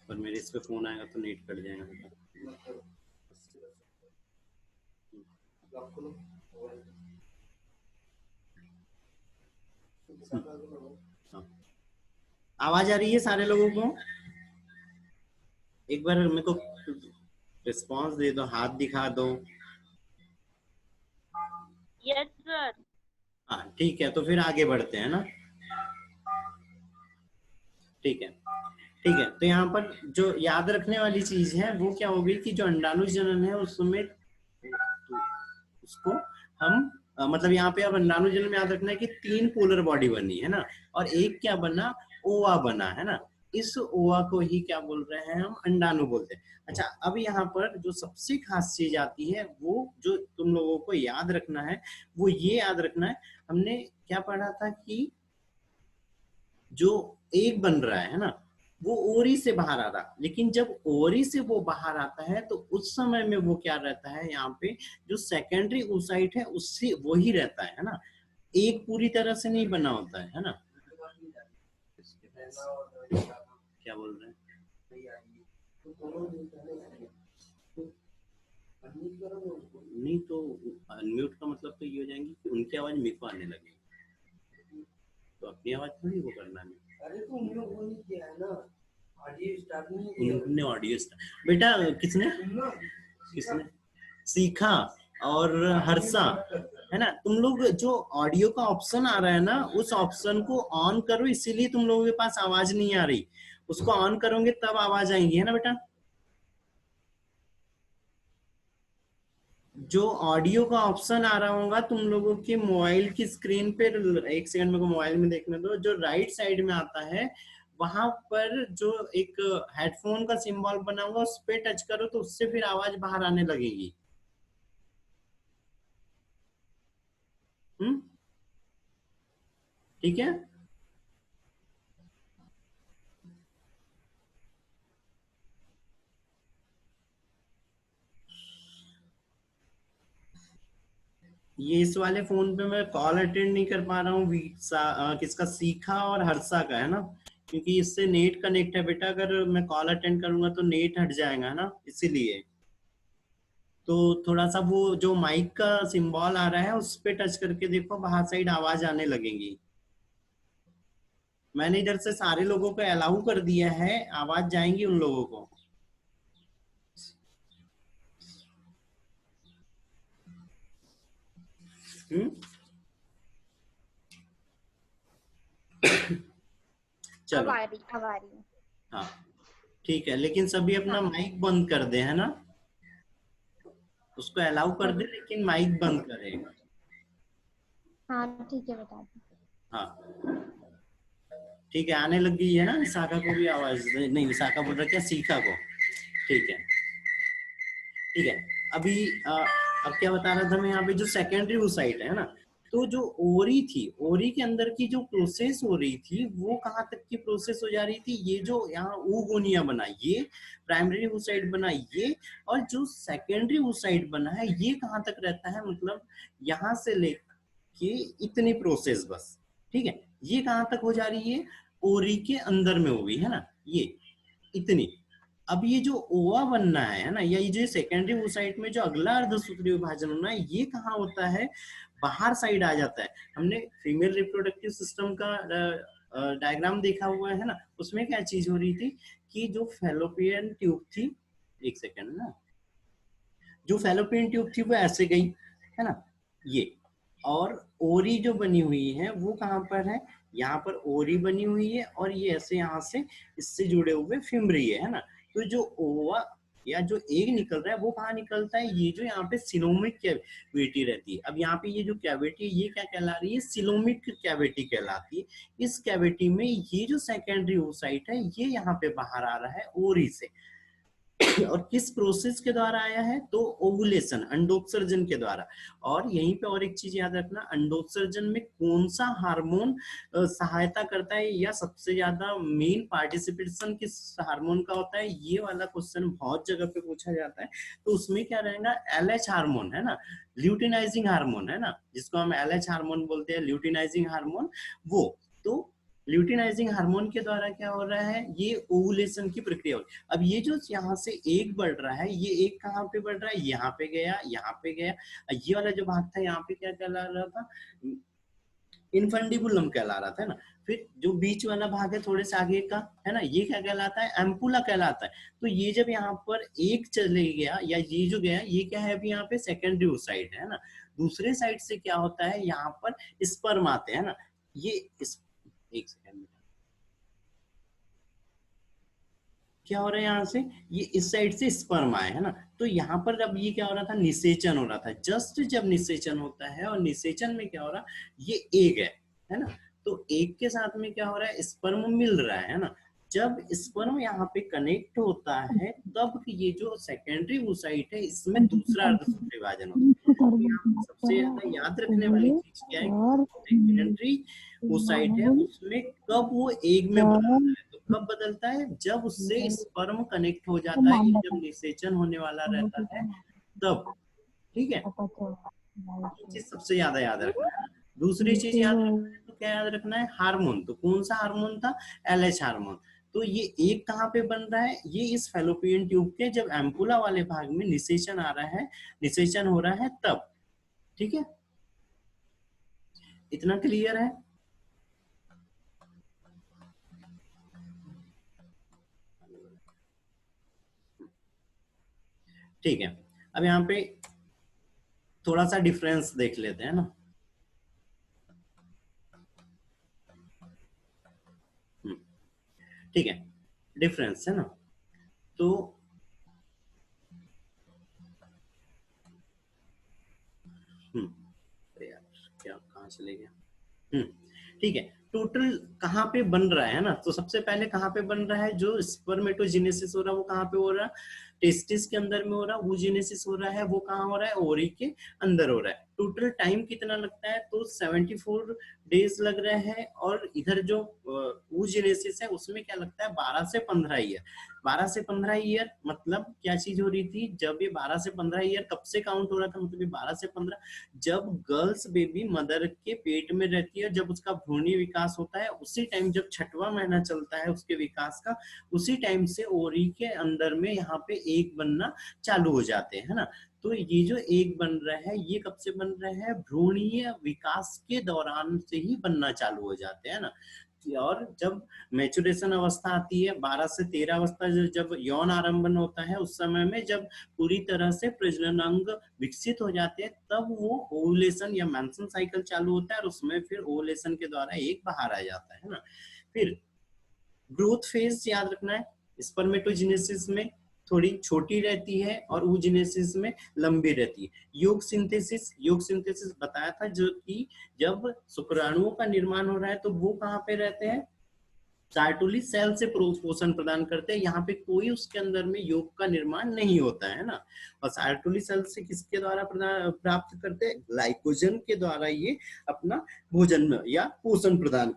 पर मेरे इस पे फोन आएगा तो नेट कट जाएगा बेटा। हाँ। आवाज आ रही है सारे लोगों को? एक बार मेरे को रिस्पांस दे दो, हाथ दिखा दो। Yes sir. हाँ ठीक है, तो फिर आगे बढ़ते हैं ना। ठीक है, ठीक है। तो यहाँ पर जो याद रखने वाली चीज है वो क्या होगी कि जो अंडाणु जनन है उसमें उसको हम मतलब यहाँ पे अब अंडाणु जनन में याद रखना है कि 3 पोलर बॉडी बनी है ना, और एक क्या बना, ओवा बना है ना। इस ओवा को ही क्या बोल रहे हैं हम, अंडाणु बोलते हैं। अच्छा, अब यहाँ पर जो सबसे खास चीज आती है वो जो तुम लोगों को याद रखना है वो ये याद रखना है, हमने क्या पढ़ा था कि जो एक बन रहा है ना वो ओरी से बाहर आ रहा, लेकिन जब ओरी से वो बाहर आता है तो उस समय में वो क्या रहता है, यहाँ पे जो सेकेंडरी oocyte है उससे वो ही रहता है ना, एक पूरी तरह से नहीं बना होता है ना। क्या बोल रहे हैं? नहीं तो अनम्यूट का मतलब तो ये हो जाएंगी कि उनकी आवाज मेरे को आने लगेगी, तो अपनी आवाज थोड़ी वो करना है। अरे तो उन लोग वो नहीं किया है ना, ऑडियो स्टार्ट नहीं किया। उन्होंने ऑडियो स्टार्ट, बेटा किसने किसने सीखा और हर्षा है ना। तुम लोग जो ऑडियो का ऑप्शन आ रहा है ना उस ऑप्शन को ऑन करो, इसीलिए तुम लोगों के पास आवाज नहीं आ रही। उसको ऑन करोगे तब आवाज आएंगी, है ना बेटा। जो ऑडियो का ऑप्शन आ रहा होगा तुम लोगों के मोबाइल की स्क्रीन पे, एक सेकंड मेरे को मोबाइल में देखने दो, जो राइट साइड में आता है वहां पर जो एक हेडफोन का सिंबल बना हुआ उस पे टच करो तो उससे फिर आवाज बाहर आने लगेगी। ठीक है। ये इस वाले फोन पे मैं कॉल अटेंड नहीं कर पा रहा हूँ, किसका, सीखा और हर्षा का है ना, क्योंकि इससे नेट कनेक्ट है बेटा। अगर मैं कॉल अटेंड करूंगा तो नेट हट जाएगा ना, इसीलिए। तो थोड़ा सा वो जो माइक का सिंबल आ रहा है उस पे टच करके देखो, बाहर साइड आवाज आने लगेगी। मैंने इधर से सारे लोगों को अलाउ कर दिया है, आवाज जाएंगी उन लोगों को। चलो अब आ रही। हाँ ठीक है, लेकिन सभी अपना माइक बंद कर दे, है ना। उसको अलाउ कर दे लेकिन माइक बंद करे। हाँ ठीक है, बता दो। हाँ ठीक है, आने लग गई है ना। विशाखा को भी आवाज, नहीं विशाखा बोल रहा क्या, सीखा को। ठीक है ठीक है। अभी अब क्या बता रहा था मैं, यहाँ पे जो सेकेंडरी oocyte है ना, तो जो ओरी थी, ओरी के अंदर की जो प्रोसेस हो रही थी वो कहाँ तक की प्रोसेस हो जा रही थी, ये जो यहाँ oogonia बना ये प्राइमरी oocyte बना ये, और जो सेकेंडरी oocyte बना है ये कहाँ तक रहता है, मतलब यहाँ से लेके इतनी प्रोसेस बस। ठीक है, ये कहाँ तक हो जा रही है, ओरी के अंदर में होगी, है ना, ये इतनी। अब ये जो ओवा बनना है ना, या ये जो सेकेंडरी oocyte में जो अगला अर्धसूत्रीय विभाजन होना है ये कहाँ होता है, बाहर साइड आ जाता है। हमने फीमेल रिप्रोडक्टिव सिस्टम का डायग्राम देखा हुआ है ना, उसमें क्या चीज हो रही थी कि जो फैलोपियन ट्यूब थी, एक सेकेंड ना, जो फैलोपियन ट्यूब थी वो ऐसे गई, है ना ये, और ओरी जो बनी हुई है वो कहाँ पर है, यहाँ पर ओरी बनी हुई है और ये ऐसे यहाँ से इससे जुड़े हुए फिमरी है ना। तो जो ओवा या जो एग निकल रहा है वो कहाँ निकलता है, ये जो यहाँ पे सिलोमिक कैविटी रहती है। अब यहाँ पे ये जो कैविटी है ये क्या कहला रही है, सिलोमिक कैविटी कहलाती है। इस कैविटी में ये जो सेकेंडरी ओसाइट है ये यहाँ पे बाहर आ रहा है ओरी से। और किस प्रोसेस के द्वारा आया है, तो ओवुलेशन, अंडोत्सर्जन के द्वारा। और यहीं पे और एक चीज याद रखना, अंडोत्सर्जन में कौन सा हार्मोन सहायता करता है या सबसे ज्यादा मेन पार्टिसिपेशन किस हार्मोन का होता है, ये वाला क्वेश्चन बहुत जगह पे पूछा जाता है। तो उसमें क्या रहेगा, LH हार्मोन है ना, ल्यूटिनाइजिंग हार्मोन है ना, जिसको हम LH हार्मोन बोलते हैं, ल्यूटिनाइजिंग हार्मोन। वो तो ल्यूटिनाइजिंग हार्मोन के द्वारा क्या हो रहा है, ये ओवुलेशन की प्रक्रिया हो। अब ये जो यहाँ से एग बढ़ रहा है, ये एग कहाँ पे बढ़ रहा है, यहाँ पे गया, यहाँ पे गया। ये वाला जो भाग था यहाँ पे क्या कहला रहा था, इनफंडिबुलम कहला रहा था ना। फिर जो बीच वाला भाग है थोड़े से आगे का है ना, ये क्या कहलाता है, एम्पुला कहलाता है। तो ये जब यहाँ पर एक चले गया या ये जो गया, ये क्या है अभी यहाँ पे सेकेंडरी ओसाइट है ना। दूसरे साइड से क्या होता है, यहाँ पर स्पर्म आते हैं ना। ये एक सेकंड, क्या हो रहा है यहाँ से, ये इस साइड से स्पर्म आए है ना। तो यहाँ पर अब ये क्या हो रहा था, निषेचन हो रहा था। जस्ट जब निषेचन होता है, और निषेचन में क्या हो रहा, ये एग है ना। तो एग के साथ में क्या हो रहा है, स्पर्म मिल रहा है ना। जब स्पर्म यहाँ पे कनेक्ट होता है तब ये जो सेकेंडरी ओसाइट है इसमें दूसरा अर्धसूत्रीय विभाजन होता है। तो यहाँ सबसे ज्यादा याद रखने वाली चीज क्या है, सेकेंडरी ओसाइट है उसमें कब वो एग में बदलता है। तो कब बदलता है, जब उससे स्पर्म कनेक्ट हो जाता है, जब निषेचन होने वाला रहता है तब। ठीक है, ये चीज सबसे ज्यादा याद रखना है। दूसरी चीज याद रखना है, तो क्या याद रखना है, हार्मोन। तो कौन सा हार्मोन था, LH हार्मोन। तो ये एक कहाँ पे बन रहा है, ये इस फैलोपियन ट्यूब के जब एम्पुला वाले भाग में निषेचन आ रहा है, निषेचन हो रहा है तब। ठीक है, इतना क्लियर है। ठीक है, अब यहाँ पे थोड़ा सा डिफरेंस देख लेते हैं ना। ठीक है, डिफरेंस है ना। तो यार क्या कहाँ चले गया। ठीक है, टोटल कहाँ पे बन रहा है ना। तो सबसे पहले कहाँ पे बन रहा है, जो स्पर्मेटोजेनेसिस हो रहा है वो कहाँ पे हो रहा है, टेस्टिस के अंदर में हो रहा है। वूजेनेसिस हो रहा है वो कहाँ हो रहा है, ओरी के अंदर हो रहा है। टोटल टाइम कितना लगता है, तो 74 डेज लग रहे हैं। और इधर जो वूजेनेसिस है उसमें क्या लगता है, 12 से 15 ईयर। 12 से 15 ईयर मतलब क्या चीज हो रही थी, जब ये 12 से 15 ईयर कब से काउंट हो रहा था, मतलब ये 12 से 15 जब गर्ल्स बेबी मदर के पेट में रहती है, जब उसका भ्रूणीय विकास होता है, उसी टाइम जब छठवां महीना चलता है उसके विकास का, उसी टाइम से ओरी के अंदर में यहाँ पे एग बनना चालू हो जाते हैं ना। तो ये जो एग बन रहा है ये कब से बन रहा है, भ्रूणीय विकास के दौरान से ही बनना चालू हो जाते हैं ना। और जब मैचुरेशन अवस्था आती है 12 से 13 अवस्था, जब यौन आरंभन होता है, उस समय में जब पूरी तरह से प्रजनन अंग विकसित हो जाते हैं, तब वो ओवुलेशन या मेंस्ट्रुअल साइकिल चालू होता है। और उसमें फिर ओवुलेशन के द्वारा एक बाहर आ जाता है ना। फिर ग्रोथ फेज याद रखना है, स्पर्मेटोजेनेसिस में थोड़ी छोटी रहती है और oogenesis में लंबी रहती है। योग सिंथेसिस बताया था, जो कि जब शुक्राणुओं का निर्माण हो रहा है तो वो कहाँ पे रहते हैं, सार्टोली सेल से पोषण प्रदान करते हैं। यहाँ पे कोई उसके अंदर में योग का निर्माण नहीं होता है ना। और सार्टोली सेल से किसके द्वारा प्राप्त करते हैं, ग्लाइकोजन के द्वारा ये अपना भोजन या पोषण प्रदान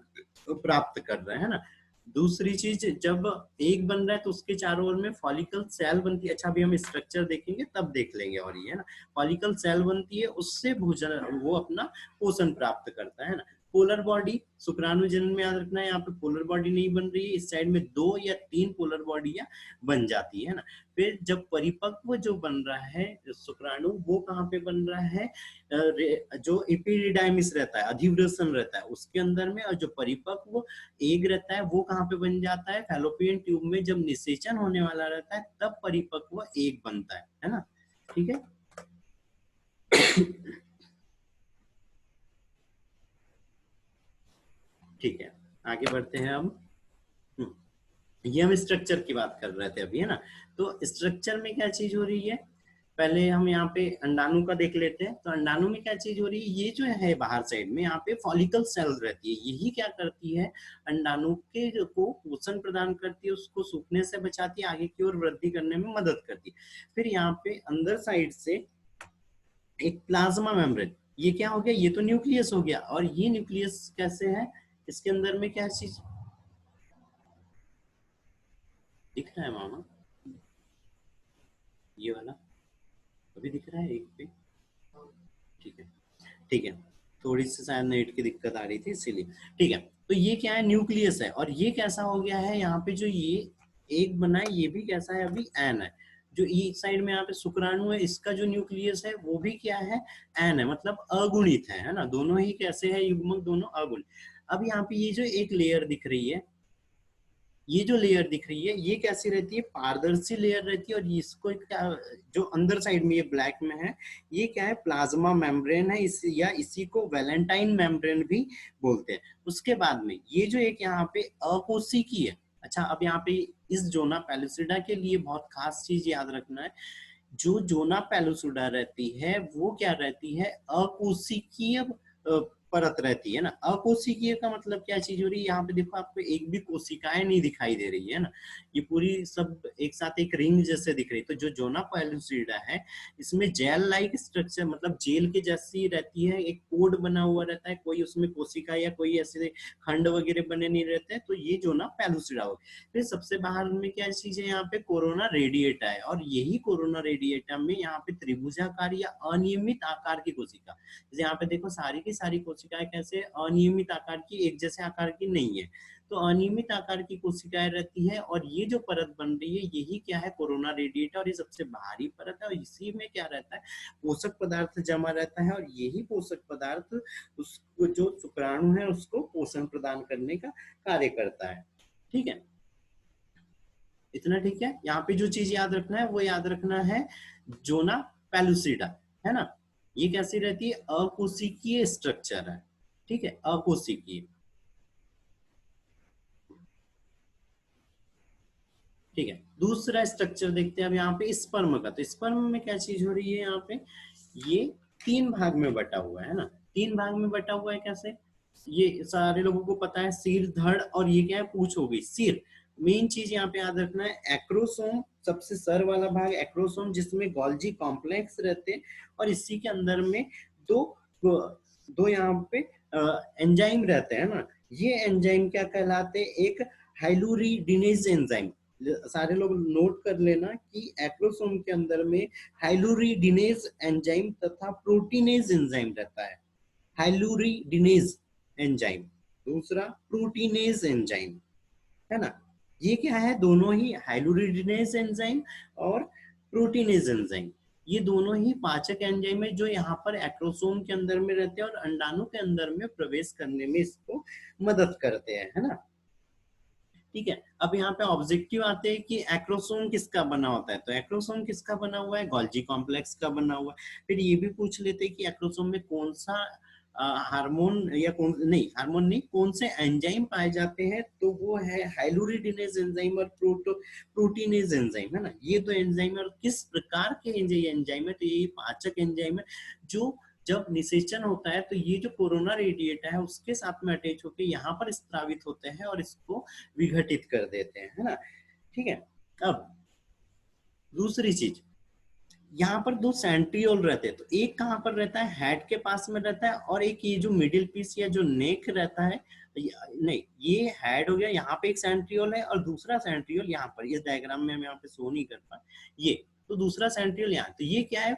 प्राप्त कर रहे हैं ना। दूसरी चीज, जब एग बन रहा है तो उसके चारों ओर में फॉलिकल सेल बनती है। अच्छा, अभी हम स्ट्रक्चर देखेंगे तब देख लेंगे। और ये है ना, फॉलिकल सेल बनती है, उससे भोजन वो अपना पोषण प्राप्त करता है ना। पोलर बॉडी, शुक्राणु जनन में याद रखना है, यहाँ पे पोलर बॉडी नहीं बन रही है, इस साइड में 2 या 3 पोलर बॉडियां बन जाती है ना। फिर जब परिपक्व जो बन रहा है शुक्राणु, वो कहाँ पे बन रहा है, जो एपिडिडाइमिस रहता है, अधिवृषण रहता है उसके अंदर में। और जो परिपक्व एग रहता है वो कहाँ पे बन जाता है, फैलोपियन ट्यूब में जब निषेचन होने वाला रहता है तब परिपक्व एग बनता है ना। ठीक है। ठीक है, आगे बढ़ते हैं अब। ये हम स्ट्रक्चर की बात कर रहे थे अभी, है ना। तो स्ट्रक्चर में क्या चीज हो रही है, पहले हम यहाँ पे अंडाणु का देख लेते हैं। तो अंडाणु में क्या चीज हो रही है, ये जो है बाहर साइड में यहाँ पे फॉलिकल सेल रहती है, यही क्या करती है, अंडाणु के को पोषण प्रदान करती है, उसको सूखने से बचाती है, आगे की ओर वृद्धि करने में मदद करती है। फिर यहाँ पे अंदर साइड से एक प्लाज्मा मेम्ब्रेन, ये क्या हो गया, ये तो न्यूक्लियस हो गया। और ये न्यूक्लियस कैसे है, इसके अंदर में क्या चीज दिख रहा है मामा, ये वाला अभी दिख रहा है एक पे, ठीक है ठीक है, थोड़ी सी शायद नेट की दिक्कत आ रही थी इसीलिए। ठीक है, तो ये क्या है, न्यूक्लियस है। और ये कैसा हो गया है, यहाँ पे जो ये एक बना है, ये भी कैसा है, अभी एन है। जो एक साइड में यहाँ पे शुक्राणु है, इसका जो न्यूक्लियस है वो भी क्या है, एन है, मतलब अगुणित है ना। दोनों ही कैसे है, युग्मक दोनों अगुणित। अब यहाँ पे ये जो एक लेयर दिख रही है, ये जो लेयर दिख रही है, ये कैसी रहती है, पारदर्शी लेयर रहती है। और इसको क्या, जो अंदर साइड में ये ब्लैक में है, ये क्या है, प्लाज्मा मेम्ब्रेन है, या इसी को वैलेंटाइन मेम्ब्रेन भी बोलते हैं। उसके बाद में ये जो एक यहाँ पे अकोशिकी है। अच्छा, अब यहाँ पे इस जोना पेलुसिडा के लिए बहुत खास चीज याद रखना है, जो जोना पेलुसिडा रहती है वो क्या रहती है, अकोशिकीय परत रहती है ना। अकोशिकीय का मतलब क्या चीज हो रही है, यहाँ पे देखो आपको एक भी कोशिकाएं नहीं दिखाई दे रही है ना, ये पूरी सब एक साथ एक रिंग जैसे दिख रही है। तो जो जोना पेलुसिडा है, इसमें जेल लाइक स्ट्रक्चर, मतलब जेल के जैसी रहती है, एक कोड बना हुआ रहता है, कोई उसमें कोशिका या कोई ऐसे खंड वगैरह बने नहीं रहते हैं। तो ये जोना पेलुसिडा हो। फिर सबसे बाहर में क्या चीज है, यहाँ पे कोरोना रेडिएटा है। और यही कोरोना रेडिएटा में यहाँ पे त्रिभुजाकार या अनियमित आकार की कोशिका, जैसे यहाँ पे देखो सारी की सारी कोशिकाएं कैसे अनियमित आकार की, एक जैसे आकार की नहीं है। तो अनियमित आकार की कोशिकाएं रहती है। और ये जो परत बन रही है, यही क्या है, कोरोना रेडिएटा। और ये सबसे बाहरी परत है, और इसी में क्या रहता है, पोषक पदार्थ जमा रहता है। और यही पोषक पदार्थ उसको, जो शुक्राणु है, उसको पोषण प्रदान करने का कार्य करता है। ठीक है, इतना ठीक है। यहाँ पे जो चीज याद रखना है वो याद रखना है, जोना पेलुसिडा, है ना, ये कैसी रहती है, अकोशिकीय स्ट्रक्चर है। ठीक है, अकोशिकीय। ठीक है, दूसरा स्ट्रक्चर देखते हैं अब यहाँ पे स्पर्म का। तो स्पर्म में क्या चीज हो रही है, यहाँ पे ये 3 भाग में बटा हुआ है ना। 3 भाग में बटा हुआ है कैसे, ये सारे लोगों को पता है, सिर, धड़, और ये क्या है, पूंछ हो गई। सिर मेन चीज यहाँ पे याद रखना है, एक्रोसोम, सबसे सर वाला भाग एक्रोसोम, जिसमें गोल्जी कॉम्प्लेक्स रहते हैं। और इसी के अंदर में दो यहाँ पे एंजाइम रहते हैं ना। ये एंजाइम क्या कहलाते हैं, एक हाइलुरिडिनेज एंजाइम। सारे लोग नोट कर लेना कि एक्रोसोम के अंदर में हाइलुरिडिनेज एंजाइम तथा प्रोटीनेज एंजाइम रहता है। हाइलुरिडिनेज एंजाइम, दूसरा प्रोटीनेज एंजाइम, है ना। ये क्या है, दोनों ही हाइलुरिडिनेज एंजाइम और प्रोटीनेज एंजाइम, ये दोनों ही पाचक एंजाइम है, जो यहाँ पर एक्रोसोम के अंदर में रहते हैं और अंडाणु के अंदर में प्रवेश करने में इसको मदद करते हैं, है ना। ठीक है, अब यहाँ पे ऑब्जेक्टिव आते हैं कि एक्रोसोम किसका बना होता है। तो एक्रोसोम किसका बना हुआ है, गोल्जी कॉम्प्लेक्स का बना हुआ है। फिर ये भी पूछ लेते हैं कि एक्रोसोम में कौन सा हार्मोन, या हार्मोन नहीं, कौन से एंजाइम पाए जाते हैं। तो वो है हाइलुरिडिनेज एंजाइम और प्रोटीनेज एंजाइम, है ना। ये दो एंजाइम, और किस प्रकार के एंजाइम है, तो ये पाचक एंजाइम है, जो जब निषेचन होता है तो ये जो कोरोना रेडिएटा है उसके साथ में अटैच होकर यहाँ पर स्त्रावित होते हैं और इसको विघटित कर देते हैं, है ना। ठीक है, अब दूसरी चीज, यहाँ पर 2 सेंट्रियोल रहते हैं। तो एक कहाँ पर रहता है, हेड के पास में रहता है, और एक ये जो मिडिल पीस या जो नेक रहता है, नहीं, ये हेड हो गया, यहाँ पे एक सेंट्रियोल है, और दूसरा सेंट्रियोल यहाँ पर, इस डायग्राम में हम यहाँ पे शो नहीं कर पाए, ये तो दूसरा सेंट्रियोल यहाँ। तो ये क्या है,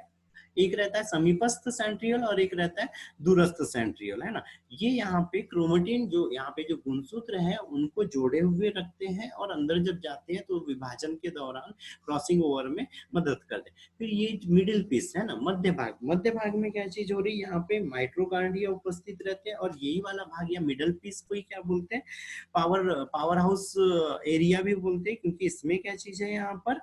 एक रहता है समीपस्थ सेंट्रियोल और एक रहता है दूरस्थ सेंट्रियोल, है ना। ये यहाँ पे क्रोमेटिन, जो यहाँ पे जो गुणसूत्र है, उनको जोड़े हुए रखते हैं, और अंदर जब जाते हैं तो विभाजन के दौरान क्रॉसिंग ओवर में मदद करते हैं। फिर ये मिडिल पीस है ना, मध्य भाग में क्या चीज हो रही है, यहाँ पे माइट्रोकांड्रिया उपस्थित रहते हैं, और यही वाला भाग या मिडिल पीस को ही क्या बोलते हैं, पावर हाउस एरिया भी बोलते हैं, क्योंकि इसमें क्या चीज है, यहाँ पर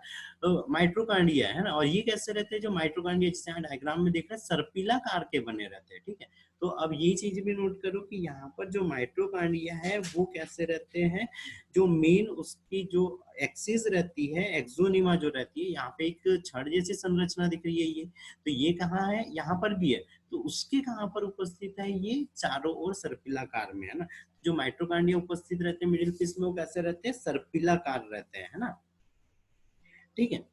माइट्रोकांड्रिया है ना। और ये कैसे रहते हैं, जो माइट्रोकांड्रिया, जिसे यहाँ डायग्राम में देख रहे हैं सर्पिलाकार के बने रहते हैं, ठीक है। तो अब ये चीज भी नोट करो कि यहाँ पर जो माइटोकॉन्ड्रिया है वो कैसे रहते हैं, जो मेन उसकी जो एक्सिस रहती है, एक्सोनिमा जो रहती है, यहाँ पे एक छड़ जैसी संरचना दिख रही है ये, तो ये कहाँ है, यहाँ पर भी है, तो उसके कहाँ पर उपस्थित है, ये चारों ओर सर्पिलाकार में है ना। जो माइटोकॉन्ड्रिया उपस्थित रहते हैं मिडिल पीस में वो कैसे रहते हैं, सर्पिलाकार रहते हैं, है ना, ठीक है।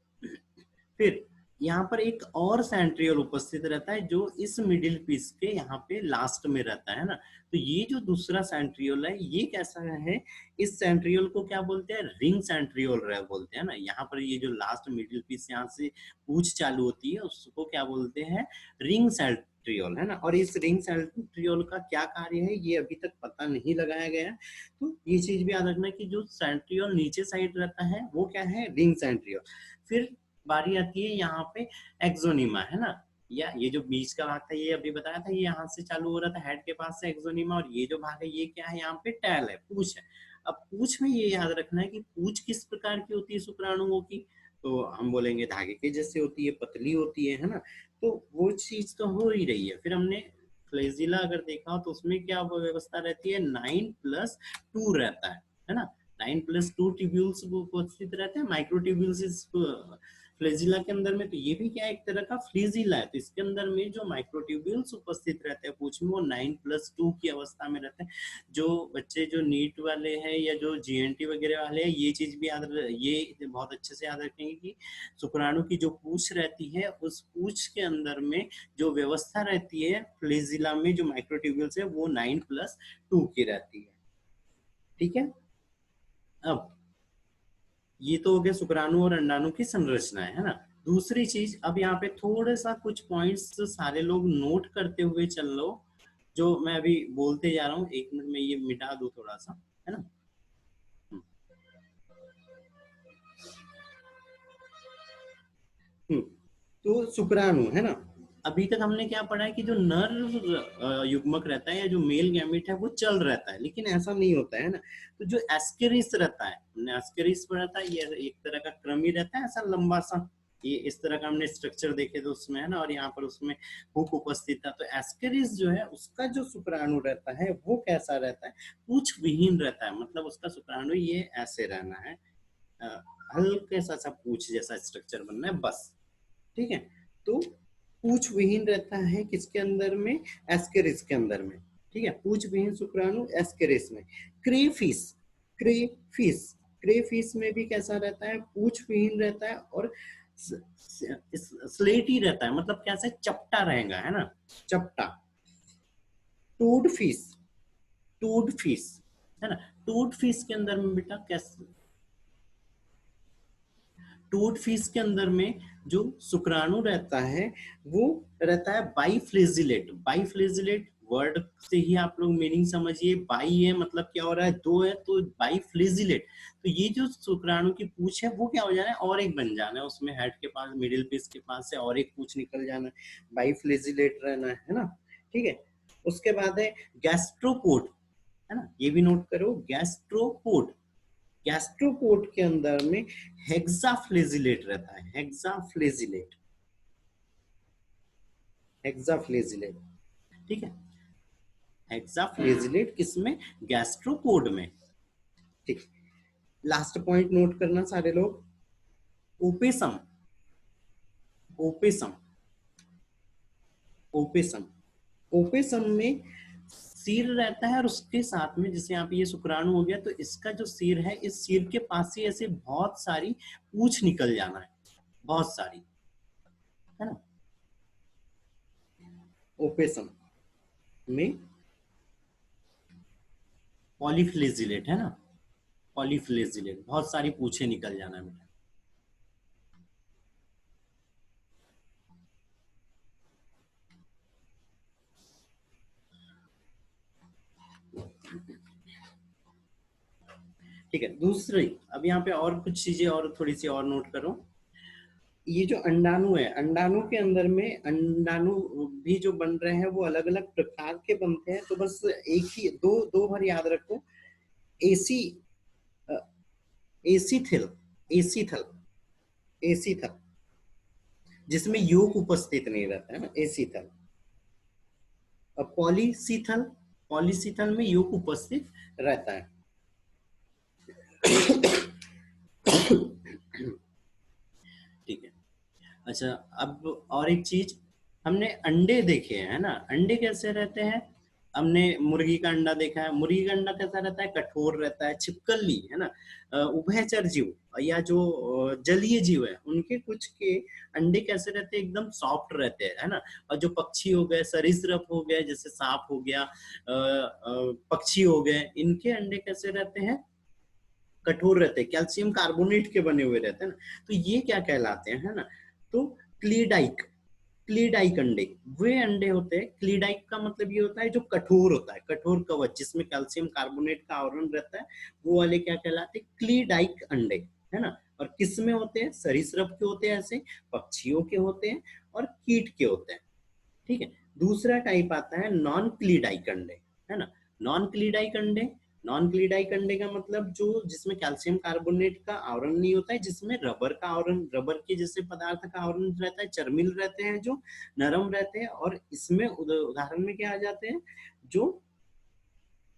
फिर यहाँ पर एक और सेंट्रियोल उपस्थित रहता है जो इस मिडिल पीस के यहाँ पे लास्ट में रहता है ना। तो ये जो दूसरा सेंट्रियोल है ये कैसा है, इस सेंट्रियोल को क्या बोलते हैं, रिंग सेंट्रियोल बोलते हैं ना। यहाँ पर ये जो लास्ट मिडिल पीस यहाँ से पूंछ चालू होती है उसको क्या बोलते हैं, रिंग सेंट्रियोल, है ना। और इस रिंग सेंट्रियोल का क्या कार्य है ये अभी तक पता नहीं लगाया गया है, तो ये चीज भी याद रखना कि जो सेंट्रियोल नीचे साइड रहता है वो क्या है, रिंग सेंट्रियोल। फिर बारी आती है यहाँ पे एक्सोनिमा, है ना, या ये जो बीच का भाग था ये अभी बताया था, ये यहाँ से चालू हो रहा था हेड के पास से एक्सोनिमा, और ये जो भाग है ये क्या है, यहाँ पे टैल है, पूंछ है। अब पूंछ में ये याद रखना है कि पूंछ किस प्रकार की होती है शुक्राणुओं की, तो हम बोलेंगे धागे के जैसे होती है, पतली होती है ना। तो वो चीज तो हो ही रही है। फिर हमने फ्लैजिला अगर देखा हो तो उसमें क्या व्यवस्था रहती है, 9+2 रहता है ना। 9+2 ट्यूब्यूल्स उपस्थित रहते हैं, माइक्रो ट्यूब्यूल्स इस फ्लैजिला के अंदर में। तो ये भी क्या है, एक तरह का फ्लैजिला है, तो इसके अंदर में जो माइक्रोट्यूब्यूल्स उपस्थित रहते हैं पूंछ में वो 9+2 की अवस्था में रहते हैं। जो बच्चे जो नीट वाले हैं या जो जीएनटी वगैरह वाले हैं ये चीज भी ये बहुत अच्छे से याद रखेंगे कि शुक्राणु की जो पूंछ रहती है उस पूंछ के अंदर में जो व्यवस्था रहती है फ्लैजिला में जो माइक्रोट्यूब्यूल्स है वो 9+2 की रहती है, ठीक है। अब ये तो हो गया शुक्राणु और अंडाणु की संरचना, है ना। दूसरी चीज, अब यहाँ पे थोड़ा सा कुछ पॉइंट्स सारे लोग नोट करते हुए चल लो, जो मैं अभी बोलते जा रहा हूँ, 1 मिनट में ये मिटा दूं थोड़ा सा, है ना। तो शुक्राणु, है ना, अभी तक हमने क्या पढ़ा है कि जो नर युग्मक रहता है या जो मेल गैमेट है वो चल रहता है, लेकिन ऐसा नहीं होता है ना। तो जो एस्केरिस रहता है, हमने एस्केरिस पढ़ा था, ये एक तरह का क्रम ही रहता है ऐसा लंबा सा, ये इस तरह का हमने स्ट्रक्चर देखे थे उसमें, है ना, और यहाँ पर उसमें हुक उपस्थित था। तो एस्केरिस जो है उसका जो शुक्राणु रहता है वो कैसा रहता है, पूंछ विहीन रहता है, मतलब उसका शुक्राणु ये ऐसे रहना है, हल्के सा पूंछ जैसा स्ट्रक्चर बनना है बस, ठीक है। तो पूंछ विहीन रहता है किसके अंदर में, एस्केरिस के अंदर में, ठीक है। पूंछ विहीन शुक्राणु एस्केरिस में। क्रेफिस, क्रेफिस में भी कैसा रहता है, पूंछ विहीन रहता है और स्लेटी रहता है, मतलब कैसे, चपटा रहेगा, है ना, चपटा। टूड फिश, है ना। टूड फिश के अंदर में बेटा कैसे, टूड फिश के अंदर में जो शुक्राणु रहता है वो रहता है बाइफ्लेजिलेट वर्ड से ही आप लोग मीनिंग समझिए, बाई है मतलब क्या हो रहा है, दो है, तो बाइफ्लेजिलेट। तो ये जो शुक्राणु की पूंछ है वो क्या हो जाना है, और एक बन जाना है, उसमें हेड के पास मिडिल पीस के पास से और एक पूंछ निकल जाना है, बाइफ्लेजिलेट रहना है ना, ठीक है। उसके बाद है गैस्ट्रोपोड, है ना, ये भी नोट करो, गैस्ट्रोपोड के अंदर में हेक्साफ्लेजिलेट रहता है, हेक्साफ्लेजिलेट, ठीक है। हेक्साफ्लेजिलेट किसमें, गैस्ट्रोपोड में, ठीक। लास्ट पॉइंट नोट करना सारे लोग, ओपेसम में सिर रहता है और उसके साथ में, जैसे यहाँ पे ये शुक्राणु हो गया तो इसका जो सिर है, इस सिर के पास से ऐसे बहुत सारी पूंछ निकल जाना है, बहुत सारी, है ना। ओपेसम में पॉलीफ्लेजिलेट, है ना, पॉलीफ्लेजिलेट, बहुत सारी पूंछें निकल जाना है। ठीक है। दूसरी, अब यहाँ पे और कुछ चीजें और थोड़ी सी और नोट करो, ये जो अंडाणु है, अंडाणु के अंदर में अंडाणु भी जो बन रहे हैं वो अलग अलग प्रकार के बनते हैं, तो बस एक ही दो बार याद रखो, एसीथल, जिसमें योग उपस्थित नहीं रहता है ना, एसीथल। और पॉलीसीथल, पॉलीसीथल में योग उपस्थित रहता है। ठीक है। अच्छा, अब और एक चीज, हमने अंडे देखे हैं ना, अंडे कैसे रहते हैं? हमने मुर्गी का अंडा देखा है। मुर्गी का अंडा कैसा रहता है? कठोर रहता है, छिपकली है ना। उभयचर जीव या जो जलीय जीव है उनके कुछ के अंडे कैसे रहते हैं? एकदम सॉफ्ट रहते हैं, है ना। और जो पक्षी हो गए, सरीसृप हो गए, जैसे सांप हो गया, पक्षी हो गए, इनके अंडे कैसे रहते हैं? कठोर रहते हैं, कैल्शियम कार्बोनेट के बने हुए रहते हैं ना। तो ये क्या कहलाते हैं, है ना? तो क्लीडाइक, क्लीडाइक अंडे वे अंडे होते हैं। क्लीडाइक का मतलब ये होता है जो कठोर होता है, कठोर कवच जिसमें कैल्शियम कार्बोनेट का आवरण रहता है, वो वाले क्या कहलाते हैं? क्लीडाइक अंडे, है ना। और किस में होते हैं? सरीसृप के होते हैं, ऐसे पक्षियों के होते हैं और कीट के होते हैं। ठीक है। दूसरा टाइप आता है नॉन क्लीडाइक अंडे, है ना। नॉन क्लीडाइक अंडे, नॉन क्लीडाइक अंडे का मतलब जो जिसमें कैल्शियम कार्बोनेट का आवरण नहीं होता है, जिसमें रबर का आवरण, रबर के जैसे पदार्थ का आवरण रहता है, चर्मिल रहते हैं जो नरम रहते हैं। और इसमें उदाहरण में क्या आ जाते हैं? जो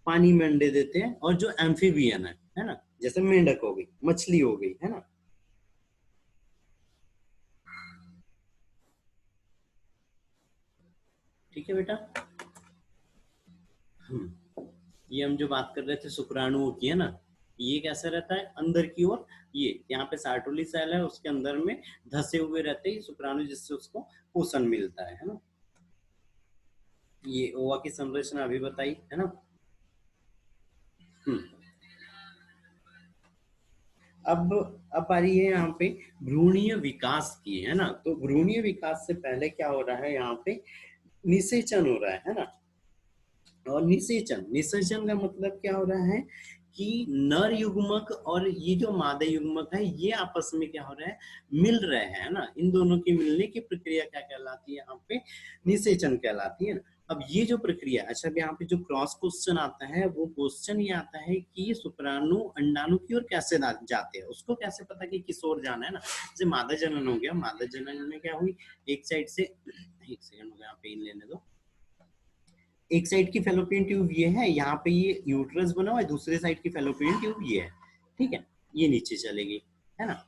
पानी में अंडे देते हैं और जो एम्फीबियन है ना, जैसे मेंढक हो गई, मछली हो गई, है ना। ठीक है बेटा। ये हम जो बात कर रहे थे शुक्राणुओं की, है ना, ये कैसा रहता है? अंदर की ओर, ये यहाँ पे सार्टोली सेल है, उसके अंदर में धसे हुए रहते हैं शुक्राणु, जिससे उसको पोषण मिलता है ना। ये ओवा की संरचना अभी बताई, है ना। अब आ रही है यहाँ पे भ्रूणीय विकास की, है ना। तो भ्रूणीय विकास से पहले क्या हो रहा है? यहाँ पे निषेचन हो रहा है ना। और निषेचन, निषेचन का मतलब क्या हो रहा है कि नर युग्मक और ये जो मादा युग्मक है, ये आपस में क्या हो रहा है? मिल रहे हैं ना। इन दोनों की मिलने की प्रक्रिया क्या कहलाती है? यहाँ पे निषेचन कहलाती है ना। अब ये जो प्रक्रिया, अच्छा, अब यहाँ पे जो क्रॉस क्वेश्चन आता है, वो क्वेश्चन ये आता है कि शुक्राणु अंडाणु की ओर कैसे जाते हैं, उसको कैसे पता कि किस ओर जाना है ना। जैसे मादा जनन हो गया, मादा जनन में क्या हुई? एक साइड से, एक सेकंड हो गया, पेन लेने दो। एक साइड की फेलोपियन ट्यूब ये है, यहाँ पे ये यूट्रस बना हुआ है, दूसरे साइड की फेलोपियन ट्यूब ये है। ठीक है, ये नीचे चलेगी, है ना।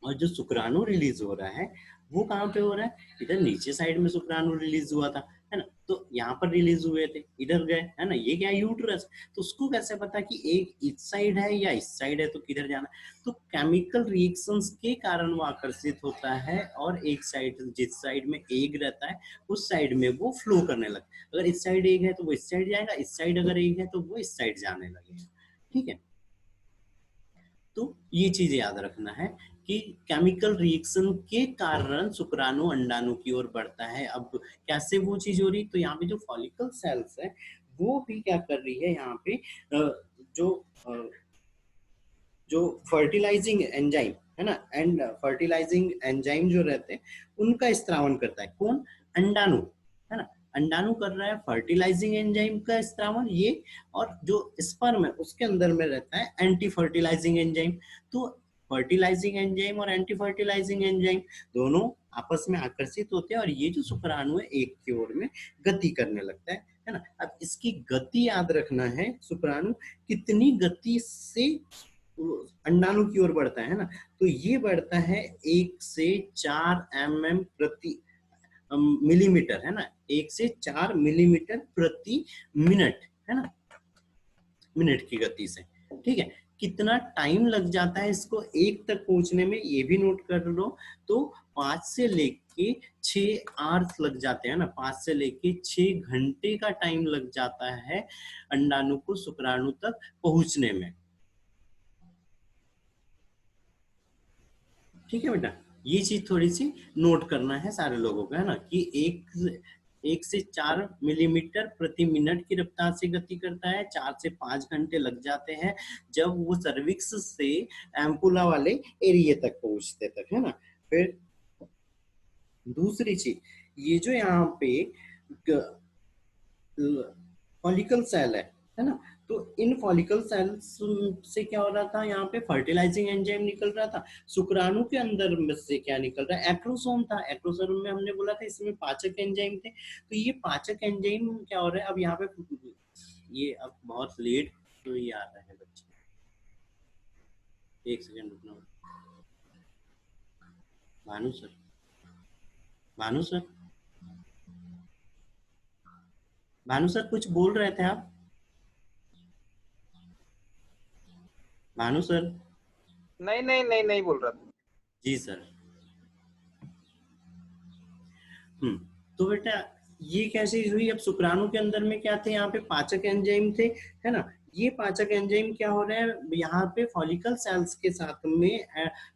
और जो शुक्राणु रिलीज हो रहा है वो कहाँ पे हो रहा है? इधर नीचे साइड में शुक्राणु रिलीज हुआ था, है ना। तो यहाँ पर रिलीज हुए थे, इधर गए, है ना। ये क्या? यूट्रस। तो उसको कैसे पता कि एक इस साइड है या इस साइड है, तो किधर जाना? तो केमिकल रिएक्शंस के कारण वो आकर्षित होता है, और एक साइड, जिस साइड में एग रहता है उस साइड में वो फ्लो करने लगता है। अगर इस साइड एग है तो वो इस साइड जाएगा, इस साइड अगर एग है तो वो इस साइड जाने लगेगा। ठीक है। तो ये चीज याद रखना है कि केमिकल रिएक्शन के कारण शुक्राणु अंडाणु की ओर बढ़ता है। अब कैसे वो चीज हो रही? तो यहाँ पे जो फॉलिकल सेल्स है वो भी क्या कर रही है? यहाँ पे जो फर्टिलाइजिंग एंजाइम है ना, एंड फर्टिलाइजिंग एंजाइम जो रहते हैं उनका स्त्रावन करता है। कौन? अंडाणु, है ना। अंडाणु कर रहा है फर्टिलाइजिंग एंजाइम का स्त्रावन ये, और जो स्पर्म है उसके अंदर में रहता है एंटी फर्टिलाइजिंग एंजाइम। तो फर्टिलाइजिंग एंजाइम और एंटी फर्टिलाइजिंग एंजाइम दोनों आपस में आकर्षित होते हैं, और ये जो शुक्राणु है एक की ओर में गति करने लगता है ना। अब इसकी गति याद रखना है, शुक्राणु कितनी गति से अंडाणु की ओर बढ़ता है ना। तो ये बढ़ता है 1 से 4 mm प्रति मिलीमीटर, है ना। 1 से 4 मिलीमीटर प्रति मिनट, है ना, मिनट की गति से। ठीक है। कितना टाइम लग जाता है इसको एक तक पहुंचने में, ये भी नोट कर लो। तो 5 से लेके 6 आवर्स लग जाते हैं ना, 5 से लेके 6 घंटे का टाइम लग जाता है अंडाणु को शुक्राणु तक पहुंचने में। ठीक है बेटा, ये चीज थोड़ी सी नोट करना है सारे लोगों को, है ना, कि 1 से 4 मिलीमीटर प्रति मिनट की रफ्तार से गति करता है, 4 से 5 घंटे लग जाते हैं जब वो सर्विक्स से एम्पुला वाले एरिया तक पहुंचते तक, है ना। फिर दूसरी चीज, ये जो यहाँ पे फॉलिकल सेल है ना, तो इन फॉलिकल सेल्स से क्या हो रहा था, यहाँ पे फर्टिलाइजिंग एंजाइम निकल रहा था। शुक्राणु के अंदर में से क्या निकल रहा है, एक्रोसोम था। एक्रोसोम में हमने बोला था इसमें पाचक एंजाइम थे। तो ये पाचक एंजाइम क्या हो रहा है अब यहाँ पे, ये अब बहुत लेट तो ये आ रहा है बच्चे, एक सेकेंड रुकना। Bhanu sir, Bhanu sir, Bhanu sir कुछ बोल रहे थे आप? भानु सर? नहीं नहीं नहीं नहीं बोल रहा था। जी सर। तो बेटा ये कैसे हुई, अब शुक्राणु के अंदर में क्या थे, यहाँ पे पाचक एंजाइम थे, है ना। ये पाचक एंजाइम क्या हो रहा है यहाँ पे फॉलिकल सेल्स के साथ में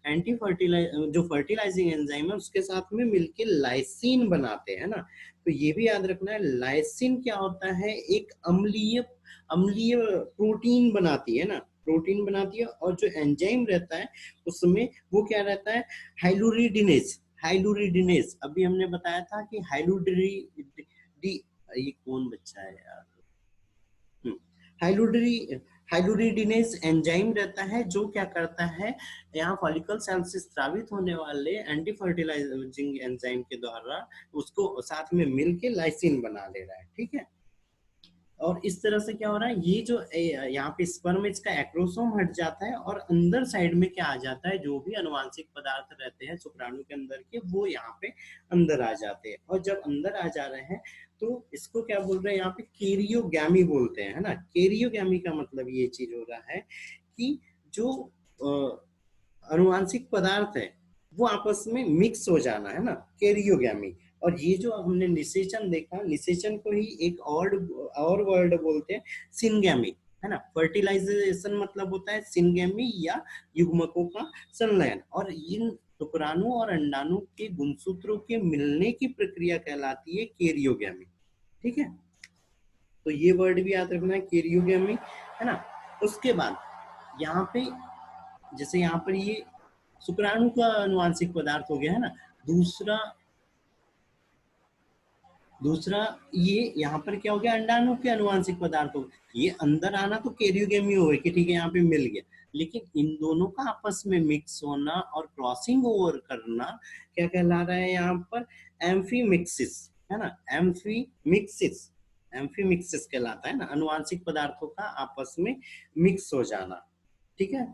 एंटी जो फर्टिलाइजिंग एंजाइम है उसके साथ में मिलके लाइसिन बनाते हैं ना। तो ये भी याद रखना है, लाइसिन क्या होता है, एक अम्लीय अम्लीय प्रोटीन बनाती है ना, प्रोटीन बनाती है। और जो एंजाइम रहता है उसमें वो क्या रहता है, हाइलुरिडिनेज। हाइलुरिडिनेज अभी हमने बताया था कि ये कौन बच्चा है यार, हाइलुरिडिनेज एंजाइम रहता है जो क्या करता है, यहाँ फॉलिकल सेल से स्रावित होने वाले एंटी फर्टिलाइजिंग एंजाइम के द्वारा उसको साथ में मिलके लाइसिन बना ले रहा है, ठीक है। और इस तरह से क्या हो रहा है, ये जो यहाँ पे स्पर्म इसका एक्रोसोम हट जाता है और अंदर साइड में क्या आ जाता है, जो भी अनुवांशिक पदार्थ रहते हैं शुक्राणु के अंदर के वो यहाँ पे अंदर आ जाते हैं। और जब अंदर आ जा रहे हैं तो इसको क्या बोल रहे हैं यहाँ पे, कैरियोगैमी बोलते हैं, है ना। कैरियोगैमी का मतलब ये चीज हो रहा है कि जो अनुवांशिक पदार्थ है वो आपस में मिक्स हो जाना, है ना, कैरियोगैमी। और ये जो हमने निषेचन देखा, निषेचन को ही एक और वर्ड बोलते हैं सिनगैमी, है ना। फर्टिलाइजेशन मतलब होता है सिनगैमी या युग्मकों का संलयन। और इन शुक्राणु और अंडाणु के गुणसूत्रों के मिलने की प्रक्रिया कहलाती है कैरियोगैमी, ठीक है। तो ये वर्ड भी याद रखना है, कैरियोगैमी, है ना। उसके बाद यहाँ पे जैसे यहाँ पर ये शुक्राणु का अनुवांशिक पदार्थ हो गया, है ना। दूसरा ये यहाँ पर क्या हो गया, अंडाणु के अनुवांशिक पदार्थ हो गए। ये अंदर आना तो कैरियोगैमी हो गई कि ठीक है यहाँ पे मिल गया, लेकिन इन दोनों का आपस में मिक्स होना और क्रॉसिंग ओवर करना क्या कहला रहा है यहाँ पर, एम्फीमिक्सिस, है ना। एम्फीमिक्सिस कहलाता है ना, अनुवांशिक पदार्थों का आपस में मिक्स हो जाना, ठीक है।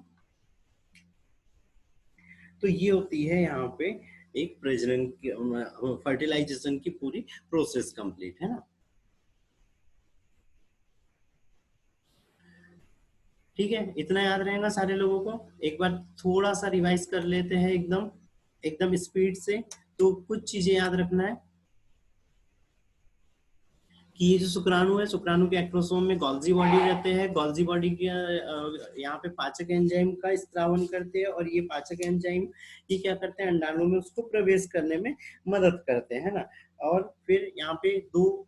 तो ये होती है यहाँ पे एक प्रजनन की फर्टिलाइजेशन की पूरी प्रोसेस कंप्लीट, है ना। ठीक है, इतना याद रहेगा सारे लोगों को। एक बार थोड़ा सा रिवाइज कर लेते हैं एकदम स्पीड से। तो कुछ चीजें याद रखना है कि ये जो शुक्राणु है, शुक्राणु के एक्रोसोम में गोल्जी बॉडी रहते हैं। गोल्जी बॉडी के यहाँ पे पाचक एंजाइम का स्त्रावन करते हैं और ये पाचक एंजाइम ये क्या करते हैं, अंडाणु में उसको प्रवेश करने में मदद करते हैं ना। और फिर यहाँ पे दो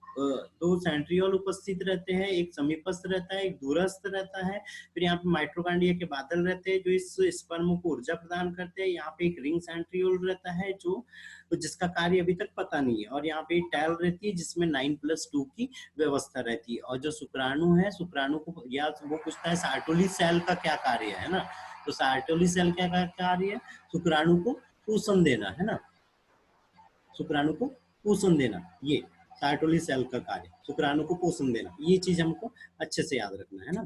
सेंट्रियोल उपस्थित रहते हैं, एक समीपस्थ रहता है, एक दूरस्थ रहता है। फिर यहाँ पे माइट्रोकांड्रिया के बादल रहते हैं जो इस स्पर्म को ऊर्जा प्रदान करते हैं। यहाँ पे एक रिंग सेंट्रियोल रहता है जिसका कार्य अभी तक पता नहीं है। और यहाँ पे टैल रहती है जिसमें 9+2 की व्यवस्था रहती है। और जो शुक्राणु है, शुक्राणु को या वो पूछता है सार्टोली सेल का क्या कार्य है ना। तो सार्टोली सेल का क्या कार्य है, शुक्राणु को पोषण देना, है ना। शुक्राणु को पोषण देना, ये सार्टोली सेल का कार्य, शुक्राणु को पोषण देना। ये चीज हमको अच्छे से याद रखना है ना,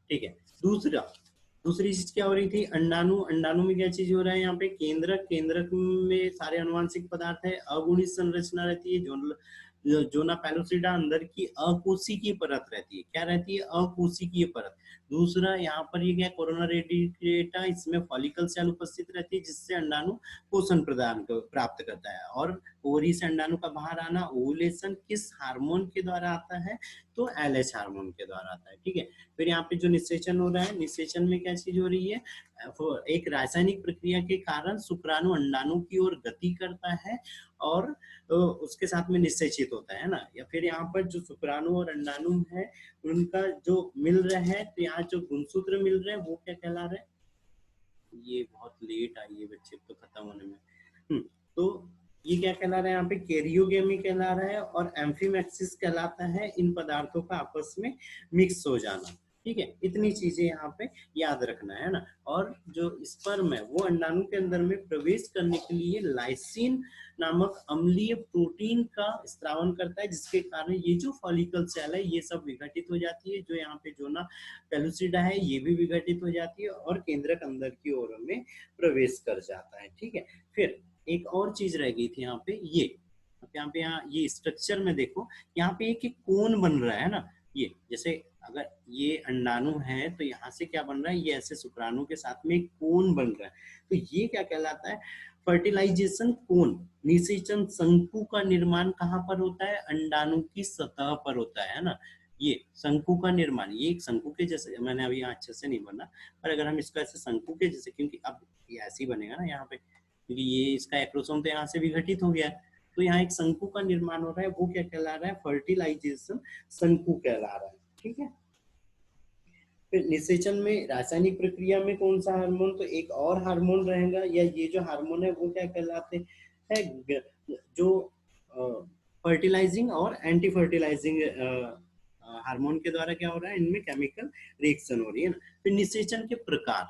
ठीक है। दूसरी चीज क्या हो रही थी, अंडाणु में क्या चीज हो रहा है, यहाँ पे केंद्रक में सारे अनुवांशिक पदार्थ है। अगुणित संरचना रहती है, जोना पैलोसिडा अंदर की अकोशिकीय परत रहती है। क्या रहती है, अकोशिकीय परत। दूसरा यहाँ पर ये क्या, कोरोना रेडिएटा, इसमें फॉलिकल सेल उपस्थित रहती है जिससे अंडाणु पोषण प्राप्त करता है। और ओवरी से अंडाणु का बाहर आना, ओवुलेशन किस हार्मोन के द्वारा आता है, तो LH हार्मोन के द्वारा आता है, ठीक है। फिर यहाँ पे जो निषेचन हो रहा है, निषेचन में क्या चीज हो रही है, एक रासायनिक प्रक्रिया के कारण शुक्राणु अंडाणु की ओर गति करता है और उसके साथ में निषेचित होता है ना। या फिर यहाँ पर जो शुक्राणु और अंडाणु है उनका जो मिल रहे हैं, तो यहाँ जो गुणसूत्र मिल रहे हैं वो क्या कहला रहे हैं, ये बहुत लेट आई है बच्चे तो खत्म होने में। तो ये क्या कहला रहा है यहाँ पे, कैरियोगेमी कहला रहा है, और एम्फीमैक्सिस कहलाता है इन पदार्थों का आपस में मिक्स हो जाना। ठीक है, इतनी चीजें यहाँ पे याद रखना है ना। और जो स्पर्म है वो अंडाणु के अंदर में प्रवेश करने के लिए लाइसिन नामक अम्लीय प्रोटीन का स्त्रावन करता है, जिसके कारण ये जो फॉलिकल सेल है ये सब विघटित हो जाती है। जो यहाँ पे जोना पेलुसिडा है ये भी विघटित हो जाती है और केंद्रक अंदर की ओर में प्रवेश कर जाता है। ठीक है, फिर एक और चीज रह गई थी यहाँ पे, यहाँ ये स्ट्रक्चर में देखो, यहाँ पे एक कोन बन रहा है ना। ये जैसे अगर ये अंडाणु है तो यहाँ से क्या बन रहा है, ये ऐसे शुक्राणु के साथ में एक कोन बन रहा है। तो ये क्या कहलाता है, फर्टिलाइजेशन कोन। निषेचन शंकु का निर्माण कहाँ पर होता है, अंडाणु की सतह पर होता है ना। ये शंकु का निर्माण, ये एक शंकु के जैसे, मैंने अभी यहाँ अच्छे से नहीं बना, पर अगर हम इसको ऐसे शंकु के जैसे, क्योंकि अब ये ऐसे ही बनेगा ना यहाँ पे, क्योंकि ये इसका एक्रोसोम तो यहाँ से विघटित हो गया है, तो यहाँ एक शंकु का निर्माण हो रहा है। वो क्या कहला रहा है, फर्टिलाइजेशन शंकु कहला रहा है। ठीक है, फिर निषेचन में रासायनिक प्रक्रिया में कौन सा हार्मोन, तो एक और हार्मोन रहेगा, या ये जो हार्मोन है वो क्या कहलाते हैं, जो फर्टिलाइजिंग और एंटी फर्टिलाइजिंग हार्मोन के द्वारा क्या हो रहा है, इनमें केमिकल रिएक्शन हो रही है ना। फिर निषेचन के प्रकार।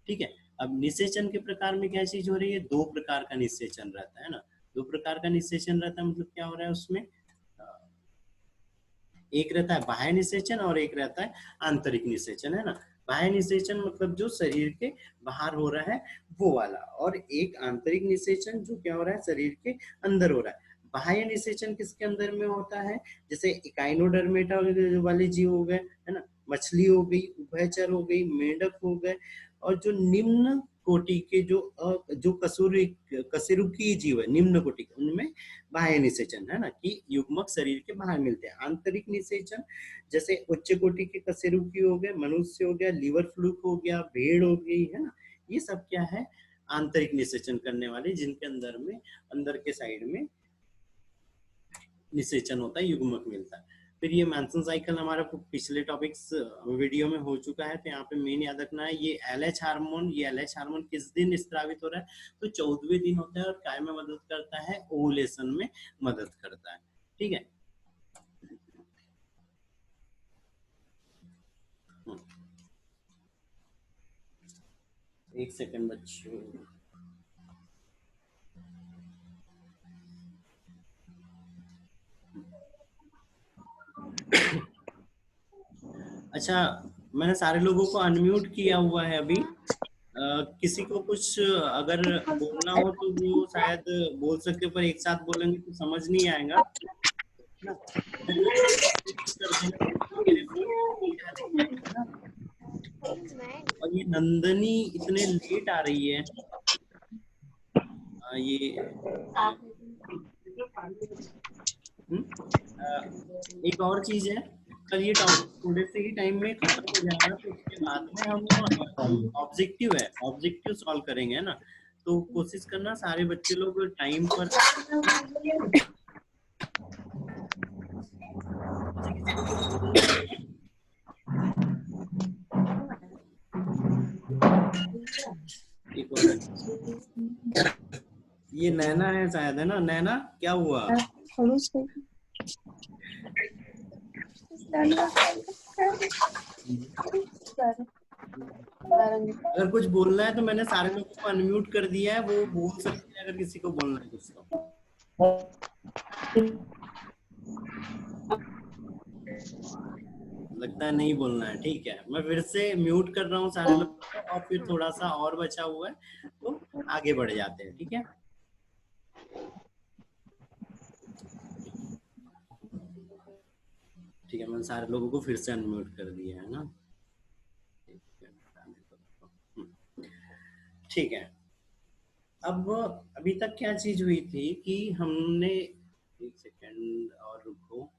ठीक है, अब निषेचन के प्रकार में क्या चीज हो रही है, दो प्रकार का निषेचन रहता है ना। दो प्रकार का निषेचन रहता है, मतलब क्या हो रहा है उसमें, एक रहता है बाह्य निषेचन और एक रहता है आंतरिक निषेचन, है ना। बाह्य निषेचन मतलब जो शरीर के बाहर हो रहा है वो वाला, और एक आंतरिक निषेचन जो क्या हो रहा है, शरीर के अंदर हो रहा है। बाह्य निषेचन किसके अंदर में होता है, जैसे इकाइनोडर्मेटा वाले जीव हो गए, है ना, मछली हो गई, उभयचर हो गई, मेंढक हो गए, और जो निम्न कोटि के जो कशेरुकी जीव है निम्न कोटि के, उनमें बाह्य निषेचन है ना, कि युग्मक शरीर के बाहर मिलते हैं। आंतरिक निषेचन जैसे उच्च कोटि के कशेरुकी हो गए, मनुष्य हो गया, लीवर फ्लूक हो गया, भेड़ हो गई, है ना। ये सब क्या है, आंतरिक निषेचन करने वाले, जिनके अंदर में अंदर के साइड में निषेचन होता है, युग्मक मिलता है। फिर ये मैंसन साइकिल हमारा पिछले टॉपिक्स वीडियो में हो चुका है, तो यहाँ पे मेन याद रखना है, ये LH हार्मोन, ये LH हार्मोन किस दिन स्त्रावित हो रहा है, तो 14वें दिन होता है, और काय में मदद करता है, ओवुलेशन में मदद करता है। ठीक है, एक सेकंड बच्चों, अच्छा मैंने सारे लोगों को अनम्यूट किया हुआ है अभी। किसी को कुछ अगर बोलना हो तो वो शायद बोल सकते, पर एक साथ बोलेंगे तो समझ नहीं आएगा। और ये नंदनी इतने लेट आ रही है, ये एक और चीज है, कल ये टॉपिक थोड़े से ही टाइम में खत्म हो जाएगा, तो उसके बाद में हम ऑब्जेक्टिव है, ऑब्जेक्टिव सॉल्व करेंगे, है ना। तो कोशिश करना सारे बच्चे लोग टाइम पर। ये नैना है शायद, है ना। नैना क्या हुआ, अगर कुछ बोलना है तो मैंने सारे लोगों को अनम्यूट कर दिया है, वो बोल सकते हैं अगर किसी को बोलना है कुछ तो। लगता है नहीं बोलना है, ठीक है, मैं फिर से म्यूट कर रहा हूँ सारे लोगों को, और फिर थोड़ा सा और बचा हुआ है तो आगे बढ़ जाते हैं। ठीक है, ठीक है, मैंने सारे लोगों को फिर से अनम्यूट कर दिया है ना। ठीक है, अब अभी तक क्या चीज हुई थी कि हमने, एक सेकंड और रुको,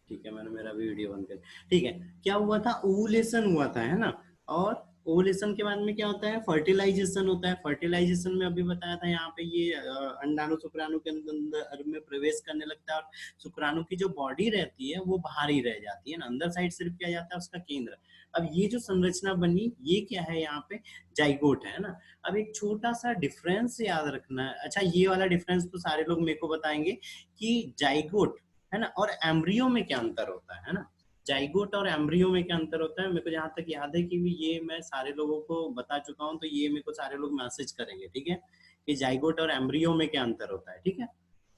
ठीक है, मैंने मेरा वीडियो बंद कर, ठीक है। क्या हुआ था, ओवुलेशन हुआ था, है ना, और ओवुलेशन के बाद में क्या होता है, फर्टिलाइजेशन होता है। फर्टिलाइजेशन में अभी बताया था यहाँ पे ये अंडाणु शुक्राणु के अंदर में प्रवेश करने लगता है और शुक्राणु की जो बॉडी रहती है वो बाहर ही रह जाती है ना, अंदर साइड सिर्फ क्या जाता है उसका केंद्र। अब ये जो संरचना बनी ये क्या है, यहाँ पे जाइगोट है ना। अब एक छोटा सा डिफरेंस याद रखना है। अच्छा, ये वाला डिफरेंस तो सारे लोग मेरे को बताएंगे कि जाइगोट है ना और एम्ब्रियो में क्या अंतर होता है ना। जाइगोट और एम्ब्रियो में क्या अंतर होता है, मेरे को जहां तक याद है कि ये मैं सारे लोगों को बता चुका हूं, तो ये मेरे को सारे लोग मैसेज करेंगे, ठीक है, कि जाइगोट और एम्ब्रियो में क्या अंतर होता है। ठीक है,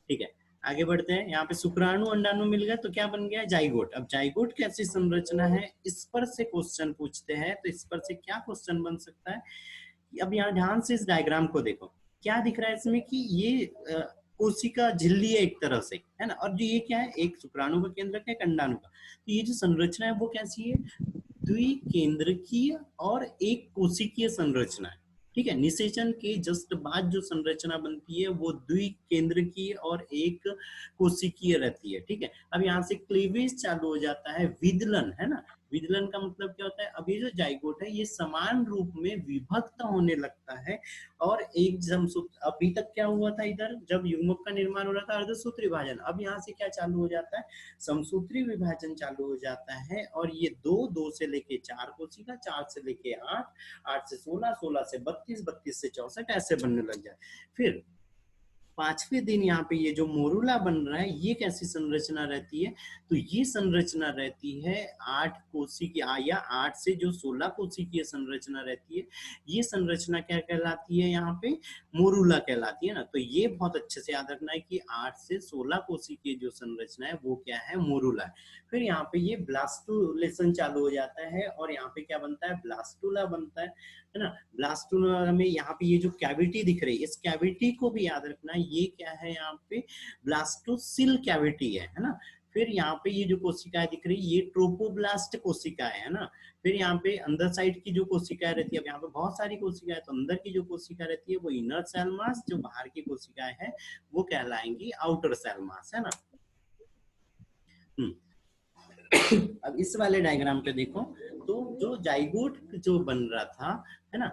ठीक है, आगे बढ़ते हैं। यहाँ पे शुक्राणु अंडाणु मिल गया तो क्या बन गया, जाइगोट। अब जाइगोट कैसी संरचना है, इस पर से क्वेश्चन पूछते हैं, तो इस पर से क्या क्वेश्चन बन सकता है। अब यहाँ ध्यान से इस डायग्राम को देखो, क्या दिख रहा है इसमें कि ये कोशिका झिल्ली है एक तरह से, है ना, और जो ये क्या है, एक शुक्राणु का केंद्रक है, एक अंडाणु का। तो ये जो संरचना है वो कैसी है, द्विकेंद्रकीय और एक कोशिकीय संरचना है। ठीक है, निषेचन के जस्ट बाद जो संरचना बनती है वो द्विकेंद्रकीय और एक कोशिकीय रहती है। ठीक है, अब यहाँ से क्लीवेज चालू हो जाता है, विदलन, है ना। विदलन का मतलब क्या होता है, अब ये जो जाइगोट है ये समान रूप में विभक्त होने लगता है और एक समसूत्र। अभी तक क्या हुआ था, इधर जब युग्मक का निर्माण हो रहा था अर्धसूत्री विभाजन, अब यहाँ से क्या चालू हो जाता है, समसूत्री विभाजन चालू हो जाता है। और ये 2 से लेके 4 कोशिका, 4 से लेके 8, 8 से 16, 16 से 32, 32 से 64 ऐसे बनने लग जाए। फिर 5वें दिन यहाँ पे ये जो मोरूला बन रहा है ये कैसी संरचना रहती है, तो ये संरचना रहती है 8 कोशिकीय या 8 से जो 16 कोशिकीय संरचना रहती है, ये संरचना क्या कहलाती है, यहाँ पे मोरूला कहलाती है ना। तो ये बहुत अच्छे से याद रखना है कि 8 से 16 कोशिकीय जो संरचना है वो क्या है, मोरूला है। फिर यहाँ पे ये ब्लास्टुलेशन चालू हो जाता है और यहाँ पे क्या बनता है, ब्लास्टुला बनता है ना। ब्लास्टुला में यहाँ पे ये जो कैविटी दिख रही है, इस कैविटी को भी याद रखना है, ये क्या है, यहाँ पे ब्लास्टोसिल कैविटी है ना। फिर यहाँ पे ये जो कोशिकाएं दिख रही है ये ट्रोपोब्लास्ट कोशिकाएं है ना। फिर यहाँ पे अंदर साइड की जो कोशिकाएं रहती है, अब यहाँ पे बहुत सारी कोशिकाएं, तो अंदर की जो कोशिका रहती है वो इनर सेल मास, जो बाहर की कोशिकाएं हैं वो कहलाएंगी आउटर सेल मास, है ना। अब इस वाले डायग्राम पे देखो, तो जो जाइगोट जो बन रहा था, है ना,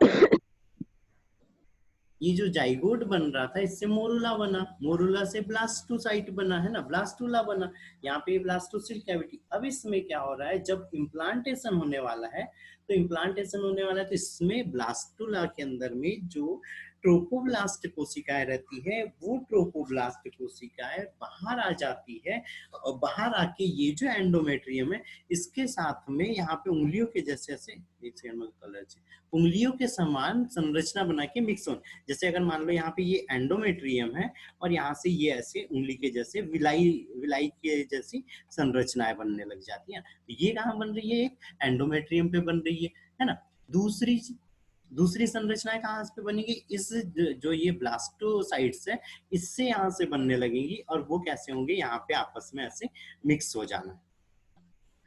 ये जो जाइगोट बन रहा था इससे मोरूला बना, मोरूला से ब्लास्टोसाइट बना, है ना, ब्लास्टुला बना, यहाँ पे ब्लास्टोसिल कैविटी। अब इसमें क्या हो रहा है, जब इम्प्लांटेशन होने वाला है, तो इम्प्लांटेशन होने वाला है तो इसमें ब्लास्टुला के अंदर में जो ट्रोपोब्लास्ट कोशिकाएं रहती है वो ट्रोपोब्लास्ट कोशिकाएं बाहर आ जाती है और बाहर आके ये जो एंडोमेट्रियम है इसके साथ में यहाँ पे उंगलियों के जैसे ऐसे, एक सेकंड में कलर, उंगलियों के समान संरचना बना के मिक्स हो। जैसे अगर मान लो यहाँ पे ये एंडोमेट्रियम है और यहाँ से ये ऐसे उंगली के जैसे विलाई के जैसी संरचनाएं बनने लग जाती है। तो ये कहाँ बन रही है, एक एंडोमेट्रियम पे बन रही है ना। दूसरी संरचनाएं कहाँ पे बनेगी, इस जो ये ब्लास्टोसाइट्स है इससे यहाँ से बनने लगेंगी और वो कैसे होंगे, यहाँ पे आपस में ऐसे मिक्स हो जाना,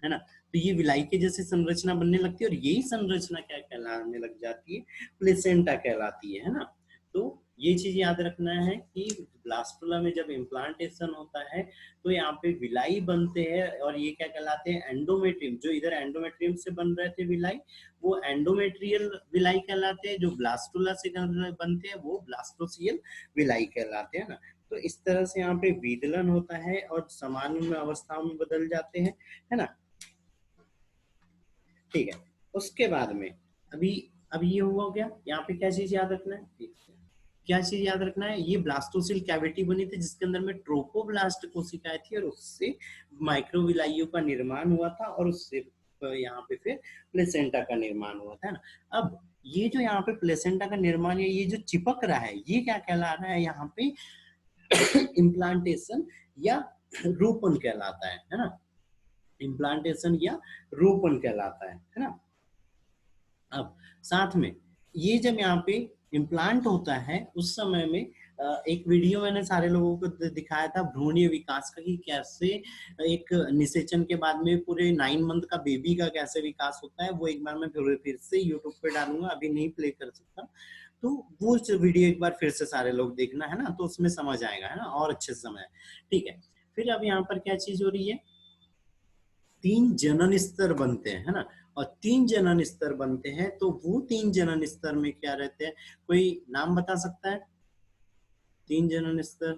है ना। तो ये विलाई के जैसे संरचना बनने लगती है और यही संरचना क्या कहलाने लग जाती है, प्लेसेंटा कहलाती है ना। तो ये चीज याद रखना है कि ब्लास्टुला में जब इम्प्लांटेशन होता है तो यहाँ पे विलाई बनते हैं और ये क्या कहलाते हैं, एंडोमेट्रियम। जो इधर एंडोमेट्रियम से बन रहे थे विलाई वो एंडोमेट्रियल विलाई कहलाते हैं, जो ब्लास्टुला से बनते हैं वो ब्लास्टोसियल विलाई कहलाते हैं ना। तो इस तरह से यहाँ पे विदलन होता है और समान अवस्थाओं में बदल जाते हैं, है ना। ठीक है, उसके बाद में अभी ये हुआ हो गया। यहाँ पे क्या चीज याद रखना है, क्या चीज याद रखना है, ये ब्लास्टोसिल कैविटी बनी थी जिसके अंदर में ट्रोपोब्लास्ट कोशिकाएं थी और उससे माइक्रोविलाइयों का निर्माण हुआ था और उससे यहाँ पे फिर प्लेसेंटा का निर्माण हुआ था ना। अब ये जो यहाँ पे प्लेसेंटा का निर्माण है, ये जो चिपक रहा है ये क्या कहला रहा है, यहाँ पे इम्प्लांटेशन या रोपण कहलाता है ना। इम्प्लांटेशन या रोपण कहलाता है ना। अब साथ में ये जब यहाँ पे इम्प्लांट होता है उस समय में एक वीडियो मैंने सारे लोगों को दिखाया था भ्रूणीय विकास का, कि कैसे एक निषेचन के बाद में पूरे 9 मंथ का बेबी का कैसे विकास होता है। वो एक बार मैं फिर से यूट्यूब पे डालूंगा, अभी नहीं प्ले कर सकता, तो वो वीडियो एक बार फिर से सारे लोग देखना, है ना, तो उसमें समझ आएगा, है ना, और अच्छे से समझ। ठीक है, फिर अब यहाँ पर क्या चीज हो रही है, 3 जनन स्तर बनते हैं, है ना। और 3 जनन स्तर बनते हैं। तो वो 3 जनन स्तर में क्या रहते हैं, कोई नाम बता सकता है? 3 जनन स्तर।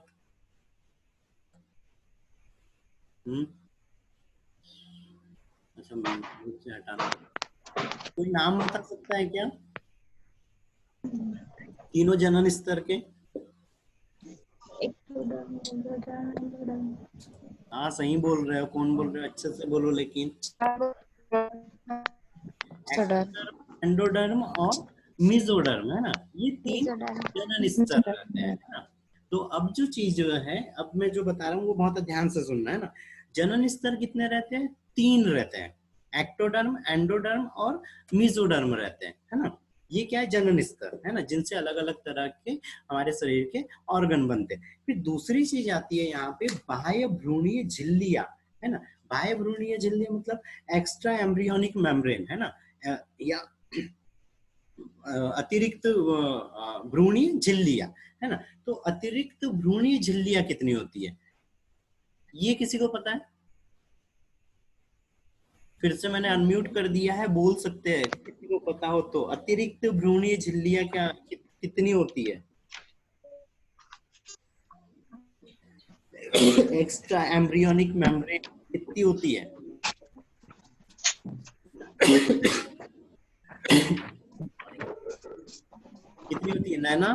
अच्छा, मुझे हटाना, कोई नाम बता सकता है क्या तीनों जनन स्तर के? हाँ सही बोल रहे हो, कौन बोल रहे हो, अच्छे से बोलो। लेकिन एंडोडर्म और मेसोडर्म है ना, ये 3 जनन स्तर रहते हैं ना। तो अब जो चीज जो है, अब मैं जो बता रहा हूँ वो बहुत ध्यान से सुनना है ना। जनन स्तर कितने रहते हैं? 3 रहते हैं, एक्टोडर्म, एंडोडर्म और मेसोडर्म रहते हैं, है ना। ये क्या है? जनन स्तर है ना, जिनसे अलग अलग तरह के हमारे शरीर के ऑर्गन बनते हैं। फिर दूसरी चीज आती है यहाँ पे बाह्य भ्रूणीय झिल्लियां, है ना। बाह्य भ्रूणीय झिल्लियां मतलब एक्स्ट्रा एम्ब्रियोनिक मेम्ब्रेन, है ना, या अतिरिक्त भ्रूणीय झिल्लियां, है ना। तो अतिरिक्त भ्रूणीय झिल्लियां कितनी होती है, ये किसी को पता है? फिर से मैंने अनम्यूट कर दिया है, बोल सकते हैं किसी को पता हो तो। अतिरिक्त भ्रूणीय झिल्लियां क्या कितनी होती है? एक्स्ट्रा एम्ब्रियोनिक मेम्ब्रेन कितनी होती है? कितनी होती है नैना,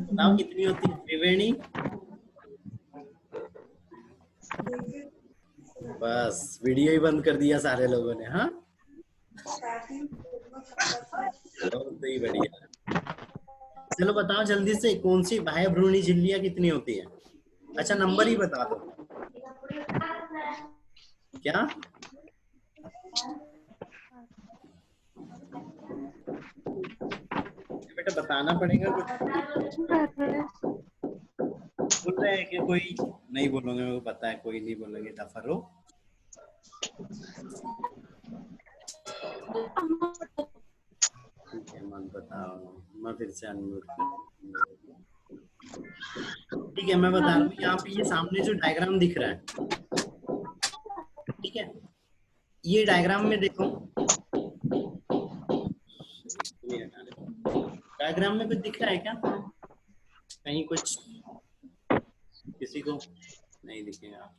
बताओ कितनी होती है त्रिवेणी? बस वीडियो ही बंद कर दिया सारे लोगों ने। हाँ बहुत ही बढ़िया। चलो बताओ जल्दी से, कौन सी बाह्य भ्रूणीय झिल्लियां कितनी होती है? अच्छा नंबर ही बता दो। क्या? बेटा बताना पड़ेगा कुछ। बोल रहे हैं कि कोई नहीं बोलोगे, मेरे को पता है कोई नहीं बोलोगे, दफर हो। ठीक है मत बताओ, मैं फिर से अनम्यूट कर। ठीक है मैं बता रहा हूँ, यहाँ पे ये सामने जो डायग्राम दिख रहा है, ठीक है, ये डायग्राम में देखो, डायग्राम में कुछ दिख रहा है क्या कहीं? कुछ किसी को नहीं दिखेगा?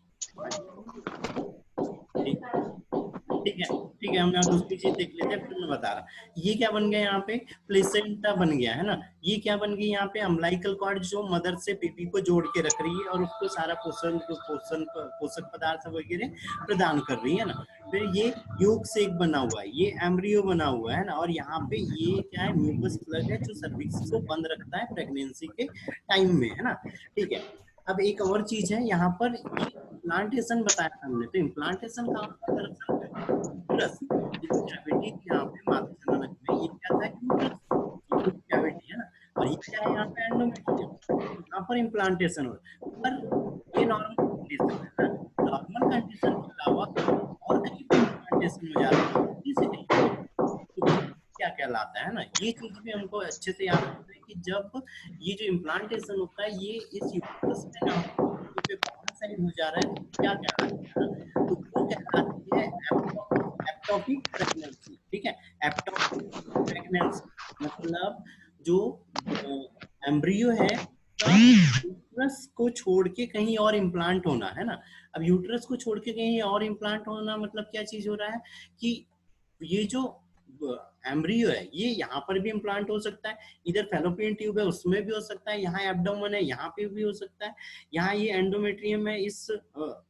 ठीक है ठीक है, हम यहाँ दूसरी चीज देख लेते हैं, फिर मैं बता रहा। ये क्या बन गया यहाँ पे? प्लेसेंटा बन गया, है ना। ये क्या बन गई यहाँ पे? अम्बिलिकल कॉर्ड, जो मदर से बेबी को जोड़ के रख रही है और उसको सारा पोषक पदार्थ वगैरह प्रदान कर रही है ना। फिर ये योग से एक बना हुआ है, ये एम्ब्रियो बना हुआ है ना, और यहाँ पे ये क्या है? म्यूकस प्लग है जो सर्विक्स को बंद रखता है प्रेगनेंसी के टाइम में, है ना। ठीक है, अब एक और चीज है यहाँ पर, इम्प्लांटेशन बताया हमने। तो इम्प्लांटेशन का कैविटी यहाँ पे माथा जननक में, ये क्या था? यूट्रस कैविटी, है ना। और ये क्या है यहाँ पे? एंडोमेट्रियम। यहाँ पर इम्प्लांटेशन हो, पर ये नॉर्मल कंडीशन है ना। नॉर्मल कंडीशन के अलावा और कहीं पे इम्प्लांटेशन हो जाता है, इसीलिए क्या कहलाता है ना। ये चीज भी हमको अच्छे से याद रखना है कि जब ये जो इम्प्लांटेशन होता है, ये इस यूट्रस में ना पे बाहर साइड हो जा रहा है, तो क्या कहलाता है ना? तो वो कहलाती है एक्टोपिक प्रेगनेंसी। ठीक है, एक्टोपिक प्रेगनेंसी मतलब जो एम्ब्रियो है यूट्रस को छोड़ के कहीं और इम्प्लांट होना, है ना। अब यूट्रस को छोड़ के कहीं और इम्प्लांट होना मतलब क्या चीज हो रहा है कि ये जो एम्ब्रियो है ये यहाँ पर भी इम्प्लांट हो सकता है, इधर फैलोपियन ट्यूब है उसमें भी हो सकता है, यहाँ एब्डोमेन है यहाँ पे भी हो सकता है, यहाँ ये एंडोमेट्रियम है इस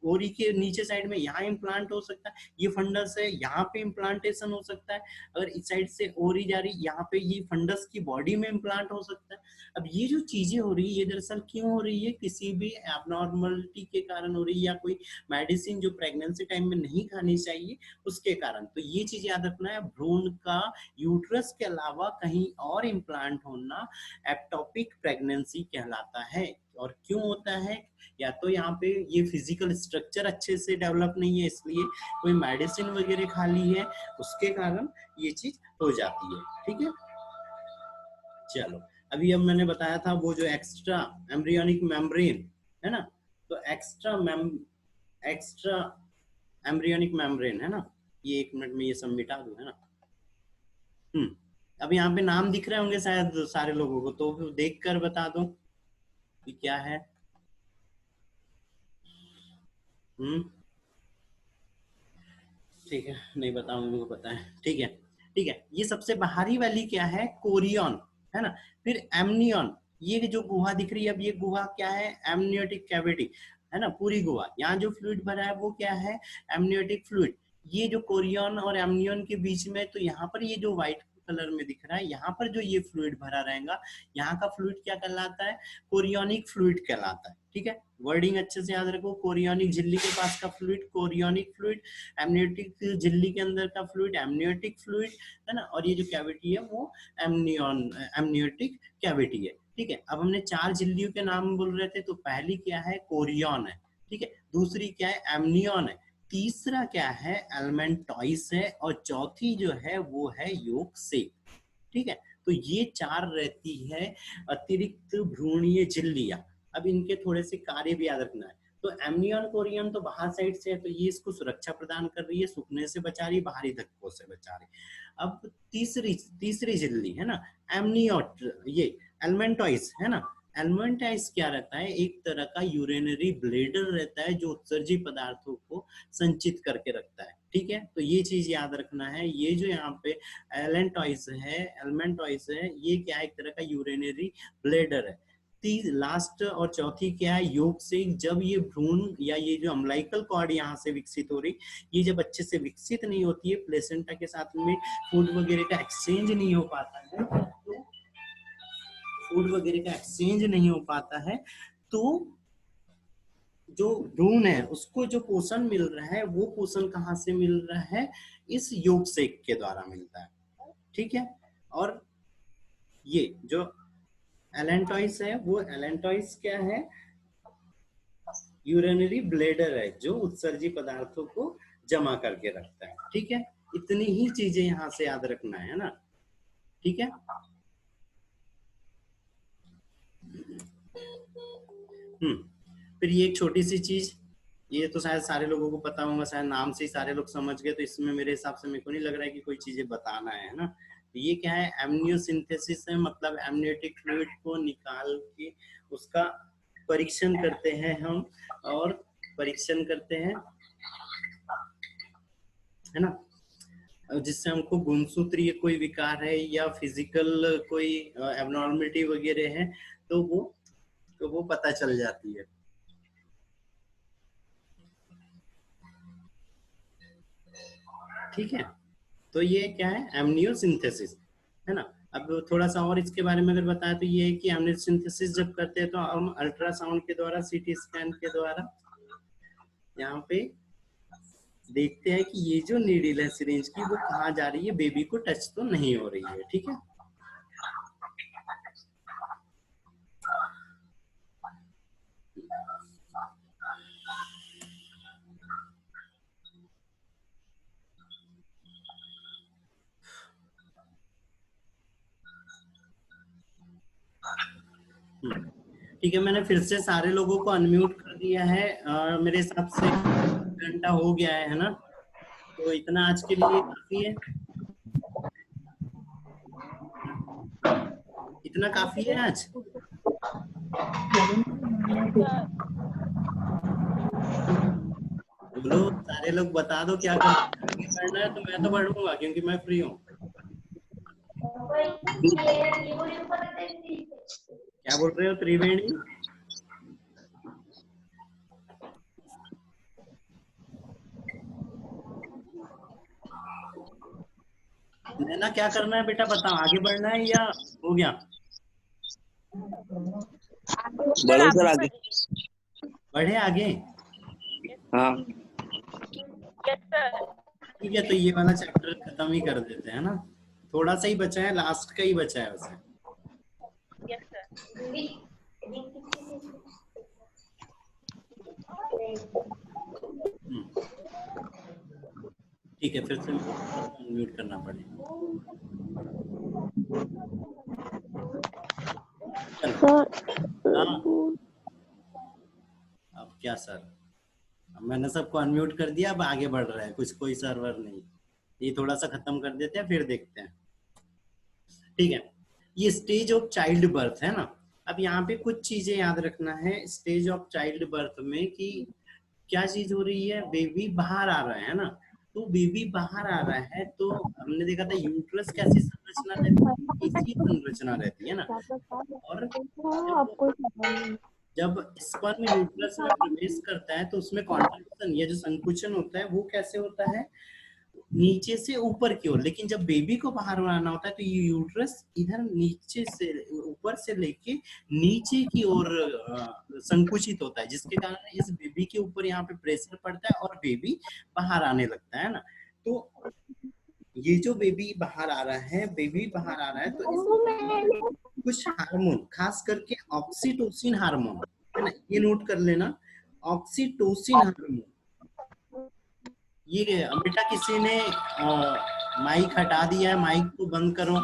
ओरी के नीचे साइड में, यहाँ इम्प्लांट हो सकता है, ये फंडस है यहाँ पे इम्प्लांटेशन हो सकता है, अगर इस साइड से ओरी जा रही यहाँ पे ये फंडस की बॉडी में इम्प्लांट हो सकता है। अब ये जो चीजें हो रही है ये दरअसल क्यों हो रही है? किसी भी एबनॉर्मलिटी के कारण हो रही है, या कोई मेडिसिन जो प्रेगनेंसी टाइम में नहीं खानी चाहिए उसके कारण। तो ये चीज याद रखना है, भ्रूण का यूट्रस के अलावा कहीं और इम्प्लांट होना एक्टोपिक प्रेगनेंसी कहलाता है। और क्यों होता है? या तो यहाँ पे ये फिजिकल स्ट्रक्चर अच्छे से डेवलप नहीं है, इसलिए कोई मेडिसिन वगैरह खा ली है उसके कारण ये चीज हो जाती है। ठीक है, चलो अभी अब मैंने बताया था वो जो एक्स्ट्रा एम्ब्रियोनिक मेम्ब्रेन है ना, तो एक्स्ट्रा एम्ब्रियोनिक मेम्ब्रेन है ना। ये 1 मिनट में ये सब मिटा दूं, है ना। अब यहाँ पे नाम दिख रहे होंगे शायद सारे लोगों को, तो देख कर बता दो कि क्या है। ठीक है, नहीं बताऊंगा, मुझे पता है। ठीक है, ठीक है। ये सबसे बाहरी वाली क्या है, कोरियन, है ना। फिर एमनियन, ये जो गुहा दिख रही है, अब ये गुहा क्या है, एमनियोटिक कैविटी, है ना। पूरी गुहा, यहाँ जो फ्लूइड भरा है वो क्या है, एमनियोटिक फ्लूइड। ये जो कोरियन और एमनियन के बीच में, तो यहाँ पर ये जो व्हाइट कलर में दिख रहा है, यहाँ पर जो ये फ्लूइड भरा रहेगा, यहाँ का फ्लूइड क्या कहलाता है, कोरियोनिक फ्लूइड कहलाता है। ठीक है, वर्डिंग अच्छे से याद रखो। कोरियोनिक झिल्ली के पास का फ्लूइड कोरियोनिक फ्लूइड, एमनियोटिक झिल्ली के अंदर का फ्लूइड एमनियोटिक फ्लूइड, है ना। और ये जो कैविटी है वो एमनियोटिक कैविटी है। ठीक है, अब हमने 4 झिल्लियों के नाम बोल रहे थे, तो पहली क्या है, कोरियन है। ठीक है, दूसरी क्या है, एमनियन है। तीसरा क्या है, एलमेंटॉइस है। और चौथी जो है वो है योगसेक। ठीक है, तो ये 4 रहती है अतिरिक्त भ्रूणीय झिल्लियां। अब इनके थोड़े से कार्य भी याद रखना है। तो एमनियन कोरियन तो बाहर साइड से है, तो ये इसको सुरक्षा प्रदान कर रही है, सूखने से बचा रही, बाहरी धक्कों से बचा रही। अब तीसरी झिल्ली है ना, एमनियोट, ये एलमेंटॉइस है ना। एलमेंटॉइस क्या रहता है, एक तरह का यूरिनरी ब्लेडर रहता है, जो उत्सर्जी पदार्थों को संचित करके रखता है। ठीक है, तो ये चीज याद रखना है। ये जो यहाँ पे एलमेंटॉइस है, ये क्या है, एक तरह का यूरिनरी ब्लेडर है। लास्ट और चौथी क्या है, योगसेक। जब ये भ्रूण या ये जो अम्लाइकल कॉर्ड यहाँ से विकसित हो रही, ये जब अच्छे से विकसित नहीं होती है, प्लेसेंटा के साथ में फूड वगैरह का एक्सचेंज नहीं हो पाता है, तो जो भ्रूण है उसको जो पोषण मिल रहा है, वो पोषण कहाँ से मिल रहा है, इस योगसेक के द्वारा मिलता है। ठीक है, और ये जो एलेंटॉइस है, वो एलेंटॉइस क्या है, यूरिनरी ब्लेडर है, जो उत्सर्जी पदार्थों को जमा करके रखता है। ठीक है, इतनी ही चीजें यहाँ से याद रखना है ना। ठीक है, फिर ये एक छोटी सी चीज, ये तो शायद सारे लोगों को पता होगा, शायद नाम से ही सारे लोग समझ गए, तो इसमें मेरे हिसाब से मेरे को नहीं लग रहा है कि कोई चीजें बताना है ना। ये क्या है, एमनियोसिंथेसिस है, मतलब एमनियोटिक फ्लूइड को निकाल के उसका परीक्षण करते हैं हम, और परीक्षण करते हैं, है ना, जिससे हमको गुणसूत्रीय कोई विकार है या फिजिकल कोई एबनॉर्मलिटी वगैरह है, तो वो पता चल जाती है। ठीक है, तो ये क्या है, एमनियोसिंथेसिस, है ना। अब थोड़ा सा और इसके बारे में अगर बताएं, तो ये है कि एमनियोसिंथेसिस जब करते हैं, तो हम अल्ट्रासाउंड के द्वारा, सीटी स्कैन के द्वारा यहाँ पे देखते हैं कि ये जो नीडल है सिरिंज की, वो कहाँ जा रही है, बेबी को टच तो नहीं हो रही है। ठीक है, ठीक है, मैंने फिर से सारे लोगों को अनम्यूट कर दिया है। मेरे हिसाब से घंटा हो गया है ना, तो इतना आज के लिए काफी है, इतना काफी है आज। बोलो, सारे लोग बता दो क्या करना है, तो मैं तो पढ़ूंगा क्योंकि मैं फ्री हूँ। क्या बोल रहे हो त्रिवेणी? नैना क्या करना है बेटा, बताओ, आगे बढ़ना है या हो गया? बढ़ो सर आगे। बढ़े आगे? हाँ ठीक है, तो ये वाला चैप्टर खत्म ही कर देते हैं ना, थोड़ा सा ही बचा है, लास्ट का ही बचा है उसे। ठीक है, फिर से म्यूट करना पड़ेगा। हाँ, अब क्या सर? मैंने सबको अनम्यूट कर दिया, अब आगे बढ़ रहा है, कुछ कोई सर्वर नहीं। ये थोड़ा सा खत्म कर देते हैं फिर देखते हैं। ठीक है, ये स्टेज ऑफ चाइल्ड बर्थ है ना। अब यहाँ पे कुछ चीजें याद रखना है स्टेज ऑफ चाइल्ड बर्थ में कि क्या चीज हो रही है, बेबी बाहर आ रहा है ना। तो बेबी बाहर आ रहा है तो हमने देखा था यूट्रस कैसी संरचना रहती है, इसी संरचना रहती है ना। और जब स्पर्म यूट्रस में प्रवेश करता है तो उसमें कॉन्ट्रैक्शन, ये जो संकुचन होता है वो कैसे होता है, नीचे से ऊपर की ओर। लेकिन जब बेबी को बाहर लाना होता है तो ये यूट्रस इधर नीचे से ऊपर से लेके नीचे की ओर संकुचित होता है, जिसके कारण इस बेबी के ऊपर यहाँ पे प्रेशर पड़ता है और बेबी बाहर आने लगता है ना। तो ये जो बेबी बाहर आ रहा है, बेबी बाहर आ रहा है तो इसमें कुछ हार्मोन, खास करके ऑक्सीटोसिन हार्मोन है ना, ये नोट कर लेना, ऑक्सीटोसिन हार्मोन। ये बेटा किसी ने माइक हटा दिया है, माइक को बंद करो।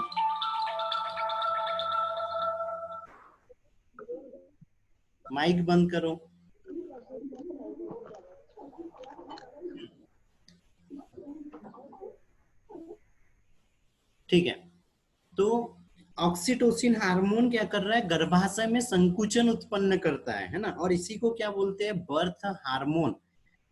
माइक बंद करो। ठीक है, तो ऑक्सीटोसिन हार्मोन क्या कर रहा है, गर्भाशय में संकुचन उत्पन्न करता है ना, और इसी को क्या बोलते हैं, बर्थ हार्मोन।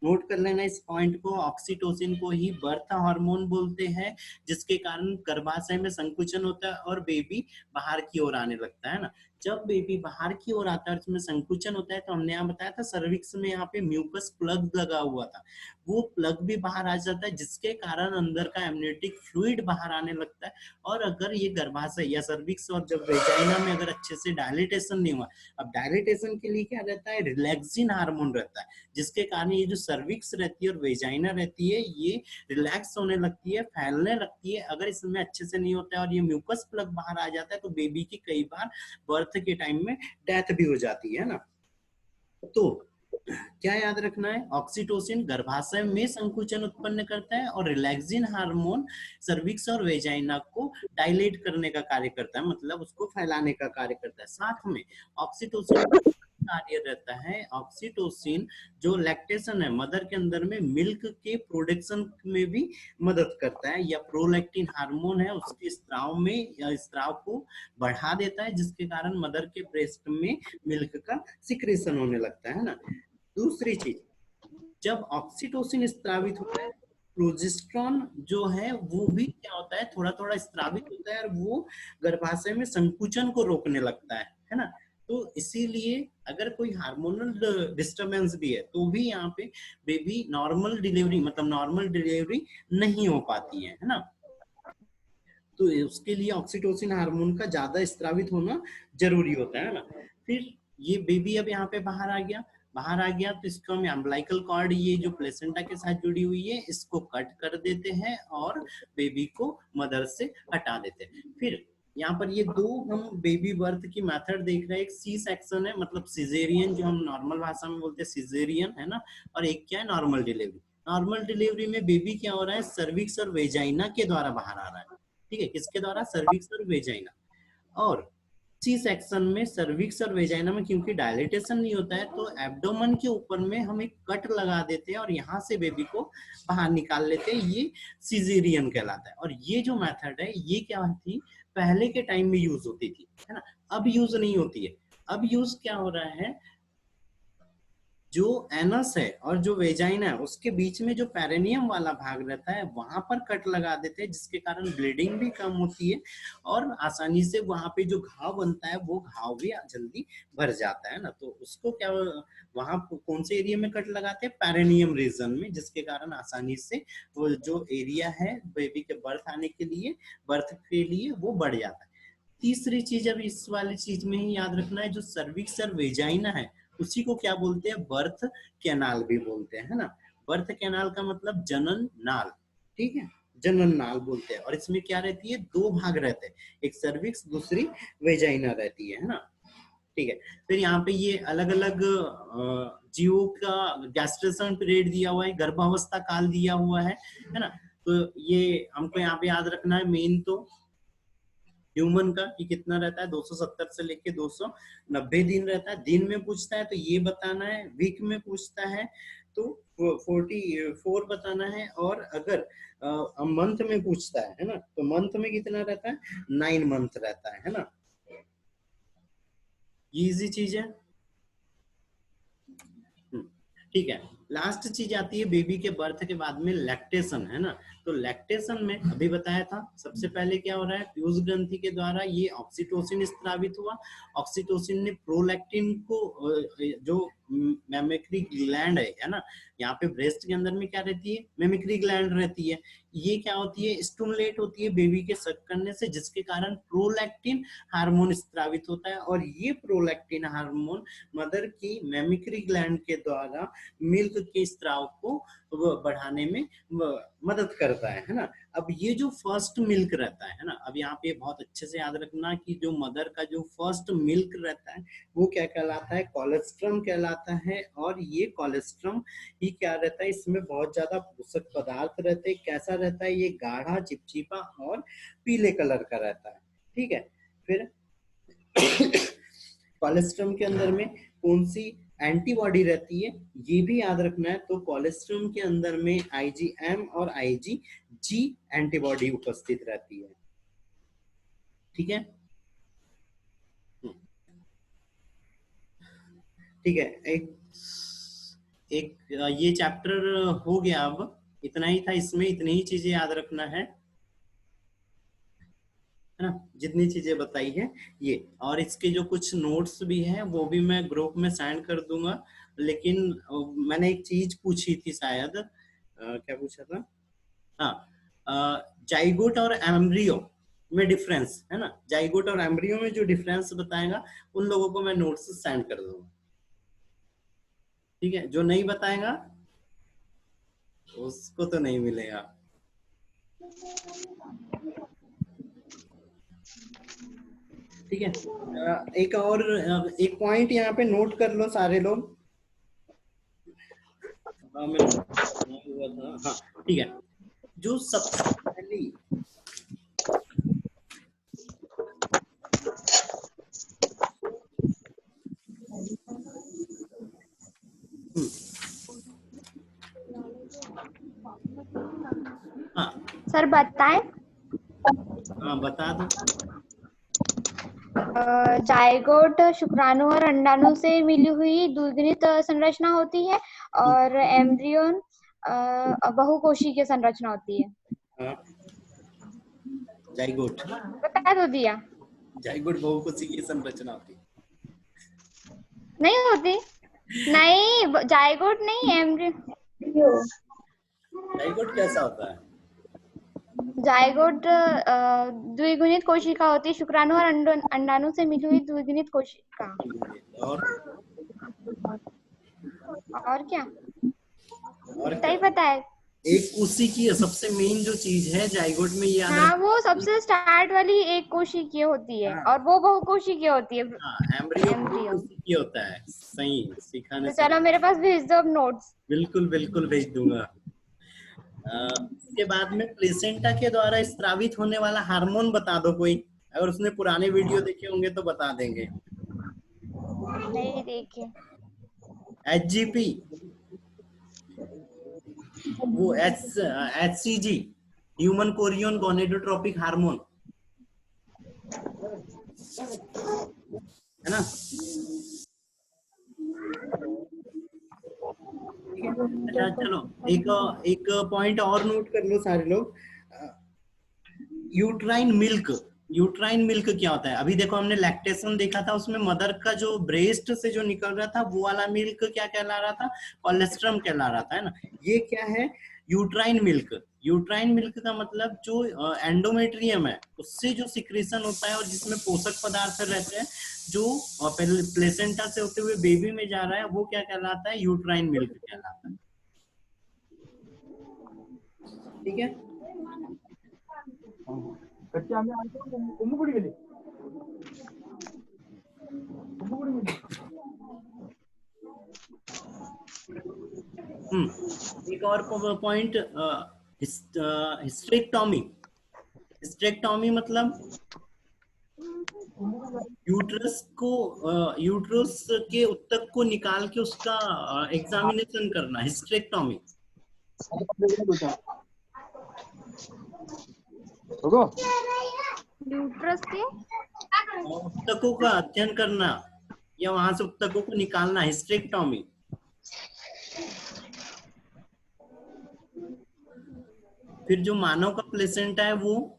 नोट कर लेना इस पॉइंट को, ऑक्सीटोसिन को ही बर्थ हार्मोन बोलते हैं, जिसके कारण गर्भाशय में संकुचन होता है और बेबी बाहर की ओर आने लगता है ना। जब बेबी बाहर की ओर आता है उसमें संकुचन होता है, तो हमने यहाँ बताया था सर्विक्स में यहाँ पे म्यूकस प्लग लगा हुआ था, वो प्लग भी बाहर आ जाता है, जिसके कारण अंदर का एमनियोटिक फ्लूइड बाहर आने लगता है। और अगर ये गर्भाशय या सर्विक्स और जब वेजाइना में अगर अच्छे से डायलिटेशन नहीं हुआ, अब डायलिटेशन के लिए क्या रहता है, रिलैक्सिन हार्मोन रहता है, जिसके कारण ये जो सर्विक्स रहती है और वेजाइना रहती है ये रिलैक्स होने लगती है, फैलने लगती है। अगर इसमें अच्छे से नहीं होता है और ये म्यूकस प्लग बाहर आ जाता है तो बेबी की कई बार बर्थ के टाइम में डेथ भी हो जाती है ना। तो क्या याद रखना है, ऑक्सीटोसिन गर्भाशय में संकुचन उत्पन्न करता है और रिलैक्सिन हार्मोन सर्विक्स और वेजाइना को डायलेट करने का कार्य करता है, मतलब उसको फैलाने का कार्य करता है। साथ में ऑक्सीटोसिन कार्य रहता है, ऑक्सीटोसिन जो लैक्टेशन है, मदर के अंदर में मिल्क के प्रोडक्शन में भी मदद करता है, या प्रोलैक्टिन हार्मोन है उसके स्त्राव में या स्त्राव को बढ़ा देता है, जिसके कारण मदर के ब्रेस्ट में मिल्क का सिक्रेशन होने लगता है ना। दूसरी चीज, जब ऑक्सीटोसिन स्त्रावित होता है, प्रोजेस्टेरॉन जो है वो भी क्या होता है, थोड़ा थोड़ा स्त्रावित होता है और वो गर्भाशय में संकुचन को रोकने लगता है ना। तो इसीलिए अगर कोई हार्मोनल डिस्टरबेंस भी है तो भी यहाँ पे बेबी नॉर्मल डिलीवरी, मतलब नॉर्मल डिलीवरी नहीं हो पाती है ना। तो उसके लिए ऑक्सीटोसिन हार्मोन का ज्यादा स्त्रावित होना जरूरी होता है ना। फिर ये बेबी अब यहाँ पे बाहर आ गया तो इसको हम अम्बिलिकल कॉर्ड, ये जो प्लेसेंटा के साथ जुड़ी हुई है, इसको कट कर देते हैं और बेबी को मदर से हटा देते हैं। फिर यहाँ पर ये दो हम बेबी बर्थ की मेथड देख रहे हैं, एक सी सेक्शन है, मतलब सिजेरियन जो हम नॉर्मल भाषा में बोलते हैं सिजेरियन है ना, और एक क्या है नॉर्मल डिलीवरी। नॉर्मल डिलीवरी में बेबी क्या हो रहा है, सर्विक्स और वेजाइना के द्वारा बाहर आ रहा है, ठीक है, किसके द्वारा, सर्विक्स और वेजाइना। और सी सेक्शन में सर्विक्स और वेजाइना में क्योंकि डायलिटेशन नहीं होता है तो एब्डोमेन के ऊपर में हम एक कट लगा देते हैं और यहाँ से बेबी को बाहर निकाल लेते हैं, ये सिजेरियन कहलाता है। और ये जो मेथड है ये क्या थी, पहले के टाइम में यूज होती थी है ना, अब यूज नहीं होती है। अब यूज क्या हो रहा है, जो एनस है और जो वेजाइना है उसके बीच में जो पेरिनियम वाला भाग रहता है वहां पर कट लगा देते हैं, जिसके कारण ब्लीडिंग भी कम होती है और आसानी से वहां पे जो घाव बनता है वो घाव भी जल्दी भर जाता है ना। तो उसको क्या, वहां कौन से एरिया में कट लगाते हैं, पेरिनियम रीजन में, जिसके कारण आसानी से वो जो एरिया है बेबी के बर्थ आने के लिए, बर्थ के लिए वो बढ़ जाता है। तीसरी चीज अब इस वाली चीज में ही याद रखना है, जो सर्विक्स और वेजाइना है उसी को क्या बोलते हैं, बर्थ कैनाल भी बोलते हैं, है ना। बर्थ कैनाल का मतलब जनन नाल, ठीक है, जनन नाल बोलते हैं। और इसमें क्या रहती है, दो भाग रहते हैं, एक सर्विक्स दूसरी वेजाइना रहती है ना, ठीक है। फिर यहाँ पे ये अलग अलग जीवों का गैस्ट्रेशन पीरियड दिया हुआ है, गर्भावस्था काल दिया हुआ है ना। तो ये हमको यहाँ पे याद रखना है, मेन तो ह्यूमन का कि कितना रहता है, 270 से लेके 290 दिन रहता है। दिन में पूछता है तो ये बताना है, वीक में पूछता है तो 44 बताना है, और अगर मंथ में पूछता है ना, तो मंथ में कितना रहता है, 9 मंथ रहता है ना। ये इजी चीज है। ठीक है, लास्ट चीज आती है बेबी के बर्थ के बाद में लैक्टेशन, है ना। तो लैक्टेशन में अभी बताया था, सबसे पहले क्या हो रहा है, पीयूष ग्रंथि के द्वारा ये ऑक्सीटोसिन स्त्रावित हुआ। ऑक्सीटोसिन ने प्रोलैक्टिन को, जो मेमिक्री ग्लैंड है ना, यहाँ पे ब्रेस्ट के अंदर में क्या रहती है, मेमिक्री ग्लैंड रहती है, ये क्या होती है, स्टिमुलेट होती है बेबी के सक करने से, जिसके कारण प्रोलैक्टिन हार्मोन स्त्रावित होता है। और ये प्रोलैक्टिन हार्मोन मदर की मेमिक्री ग्लैंड के द्वारा मिल्क के स्त्राव को बढ़ाने में मदद करता है ना। अब ये जो फर्स्ट मिल्क रहता है ना, अब यहाँ पे बहुत अच्छे से याद रखना कि जो मदर का जो फर्स्ट मिल्क रहता है वो क्या कहलाता है, कोलेस्ट्रम कहलाता है। और ये कोलेस्ट्रम ही क्या रहता है, इसमें बहुत ज्यादा पोषक पदार्थ रहते हैं। कैसा रहता है, ये गाढ़ा, चिपचिपा और पीले कलर का रहता है। ठीक है, फिर कोलेस्ट्रम के अंदर में कौन सी एंटीबॉडी रहती है, ये भी याद रखना है। तो कोलेस्ट्रम के अंदर में IgM और IgG एंटीबॉडी उपस्थित रहती है। ठीक है, ठीक है, एक ये चैप्टर हो गया। अब इतना ही था, इसमें इतनी ही चीजें याद रखना है ना, जितनी चीजें बताई है ये। और इसके जो कुछ नोट्स भी हैं वो भी मैं ग्रुप में सेंड कर दूंगा। लेकिन मैंने एक चीज पूछी थी शायद, क्या पूछा था, हाँ, जाइगोट और एम्ब्रियो में डिफरेंस, है ना। जाइगोट और एम्ब्रियो में जो डिफरेंस बताएगा उन लोगों को मैं नोट्स सेंड कर दूंगा। ठीक है, जो नहीं बताएगा उसको तो नहीं मिलेगा। ठीक है, एक और एक पॉइंट यहाँ पे नोट कर लो सारे लोग। हुआ था, हाँ ठीक है, जो सबसे पहली हाँ सर बताएं। हाँ बता दो। जायगोट शुक्राणु और अंडाणु से मिली हुई द्विगुणित संरचना होती है, और एम्ब्रियोन बहुकोशिकीय संरचना होती है। हाँ, जाइगोट, बता दो दिया। जाइगोट बहुकोशिकीय संरचना होती है। नहीं होती, नहीं जायगोट नहीं, एम्ब्रियो। जाइगोट कैसा होता है? जायगोट द्विगुणित कोशिका होती है, शुक्राणु और अंडाणु से मिली हुई द्विगुणित कोशिका। और क्या, और सही पता है। एक कोशिकीय सबसे मेन जो चीज है जाइगोट में, ये हाँ, वो सबसे स्टार्ट वाली एक कोशिकीय होती है, और वो बहुकोशिकीय होती है। एम्ब्रियो कोशिकीय होता है। सही सिखाने तो चलो मेरे पास भेज दो अब नोट्स। बिल्कुल बिल्कुल भेज दूंगा। इसके बाद में प्लेसेंटा के द्वारा स्त्रावित होने वाला हार्मोन बता दो कोई, अगर उसने पुराने वीडियो देखे होंगे तो बता देंगे। नहीं देखे। HGP, वो HCG, human Korean gonadotropic hormone, है ना। अच्छा चलो, एक पॉइंट और नोट कर लो सारे लोग। यूट्राइन मिल्क, यूट्राइन मिल्क क्या होता है? अभी देखो हमने लैक्टेशन देखा था, उसमें मदर का जो ब्रेस्ट से जो निकल रहा था वो वाला मिल्क क्या कहला रहा था? कोलेस्ट्रम कहला रहा था, है ना। ये क्या है? Uterine milk. यूट्राइन मिल्क का मतलब जो एंडोमेट्रियम है उससे जो सिक्रेशन होता है और जिसमें पोषक पदार्थ रहते हैं जो प्लेसेंटा से होते हुए बेबी में जा रहा है, वो क्या कहलाता है? यूट्राइन मिल्क कहलाता है। ठीक है, एक और पॉइंट, हिस्टेरेक्टोमी। हिस्टेरेक्टोमी मतलब यूट्रस के उत्तक को निकाल के उसका एग्जामिनेशन करना, हिस्टेरेक्टोमी। यूट्रस के उत्तकों का अध्ययन करना या वहां से उत्तकों को निकालना, हिस्टेरेक्टोमी। फिर जो मानव का प्लेसेंटा है वो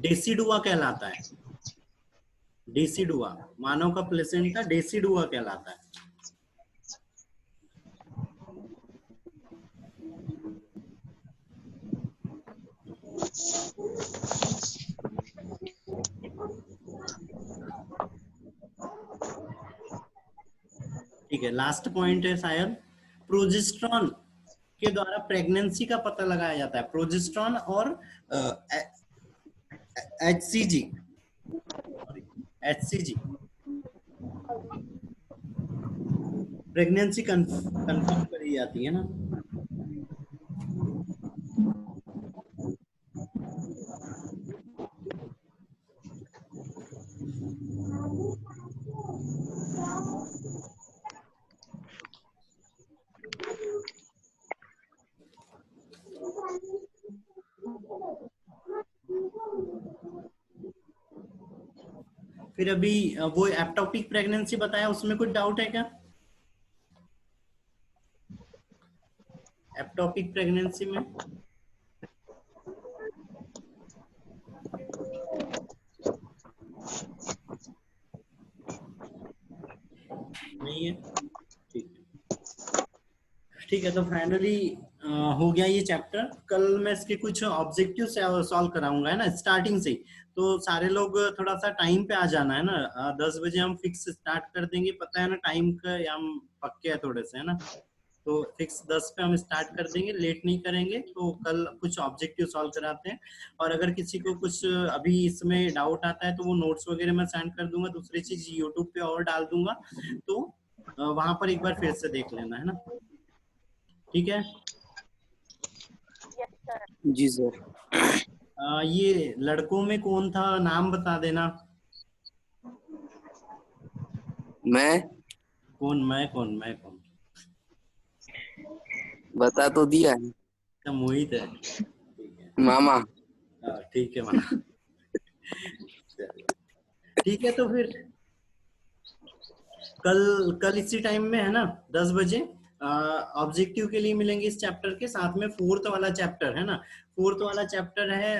डेसिडुआ कहलाता है। डेसिडुआ, मानव का प्लेसेंटा डेसिडुआ कहलाता है। ठीक है, लास्ट पॉइंट है शायद, प्रोजेस्टेरॉन के द्वारा प्रेगनेंसी का पता लगाया जाता है। प्रोजेस्टेरॉन और HCG प्रेगनेंसी कंफर्म करी जाती है ना। फिर अभी वो एप्टोपिक प्रेगनेंसी बताया, उसमें कुछ डाउट है क्या? एप्टोपिक प्रेगनेंसी में नहीं है? ठीक है, तो फाइनली हो गया ये चैप्टर। कल मैं इसके कुछ ऑब्जेक्टिव सॉल्व कराऊंगा, है ना, स्टार्टिंग से ही। तो सारे लोग थोड़ा सा टाइम पे आ जाना, है ना। 10 बजे हम फिक्स स्टार्ट कर देंगे, पता है ना टाइम का, या हम पक्के हैं थोड़े से, है ना। तो फिक्स 10 पे हम स्टार्ट कर देंगे, लेट नहीं करेंगे। तो कल कुछ ऑब्जेक्टिव सॉल्व कराते हैं। और अगर किसी को कुछ अभी इसमें डाउट आता है तो वो नोट्स वगैरह मैं सेंड कर दूंगा। दूसरी चीज यूट्यूब पे और डाल दूंगा, तो वहां पर एक बार फिर से देख लेना, है ना। ठीक है जी सर। ये लड़कों में कौन था, नाम बता देना। मैं मैं कौन बता तो दिया है। तो मोहित है। ठीक है, मामा। ठीक है मामा। ठीक है, तो फिर कल इसी टाइम में, है ना, 10 बजे ऑब्जेक्टिव के लिए मिलेंगे इस चैप्टर के साथ में। 4th वाला चैप्टर है ना, 4th वाला चैप्टर है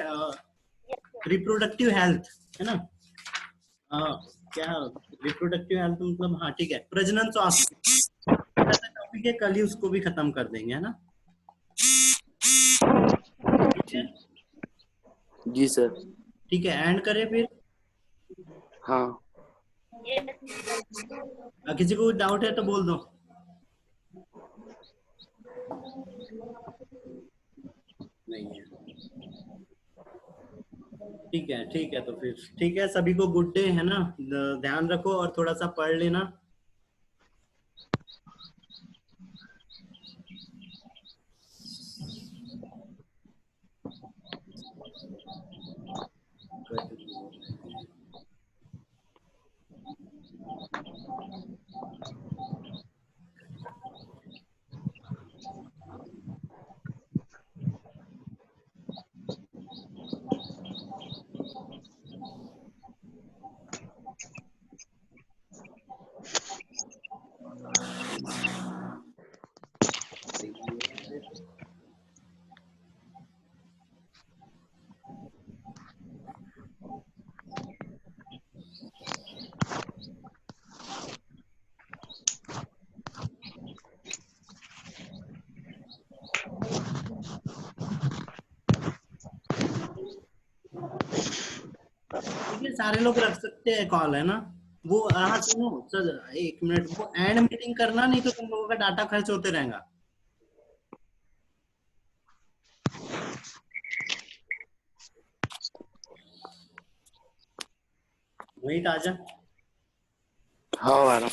रिप्रोडक्टिव हेल्थ, है ना। क्या रिप्रोडक्टिव हेल्थ मतलब, हाँ ठीक है, प्रजनन स्वास्थ्य टॉपिक है, कल ही उसको भी खत्म कर देंगे, है ना। ठीक है, जी सर। ठीक है, एंड करें फिर। हाँ। किसी को डाउट है तो बोल दो। नहीं है? ठीक है, तो फिर ठीक है, सभी को गुड डे, है ना। ध्यान रखो और थोड़ा सा पढ़ लेना। ठीक है, सारे लोग रख सकते हैं कॉल, है ना। वो हाँ सुनो सर, 1 मिनट, वो एंड मीटिंग करना, नहीं तो तुम लोगों का डाटा खर्च होते रहेगा। वही ताजा। हाँ आ रहा हूँ।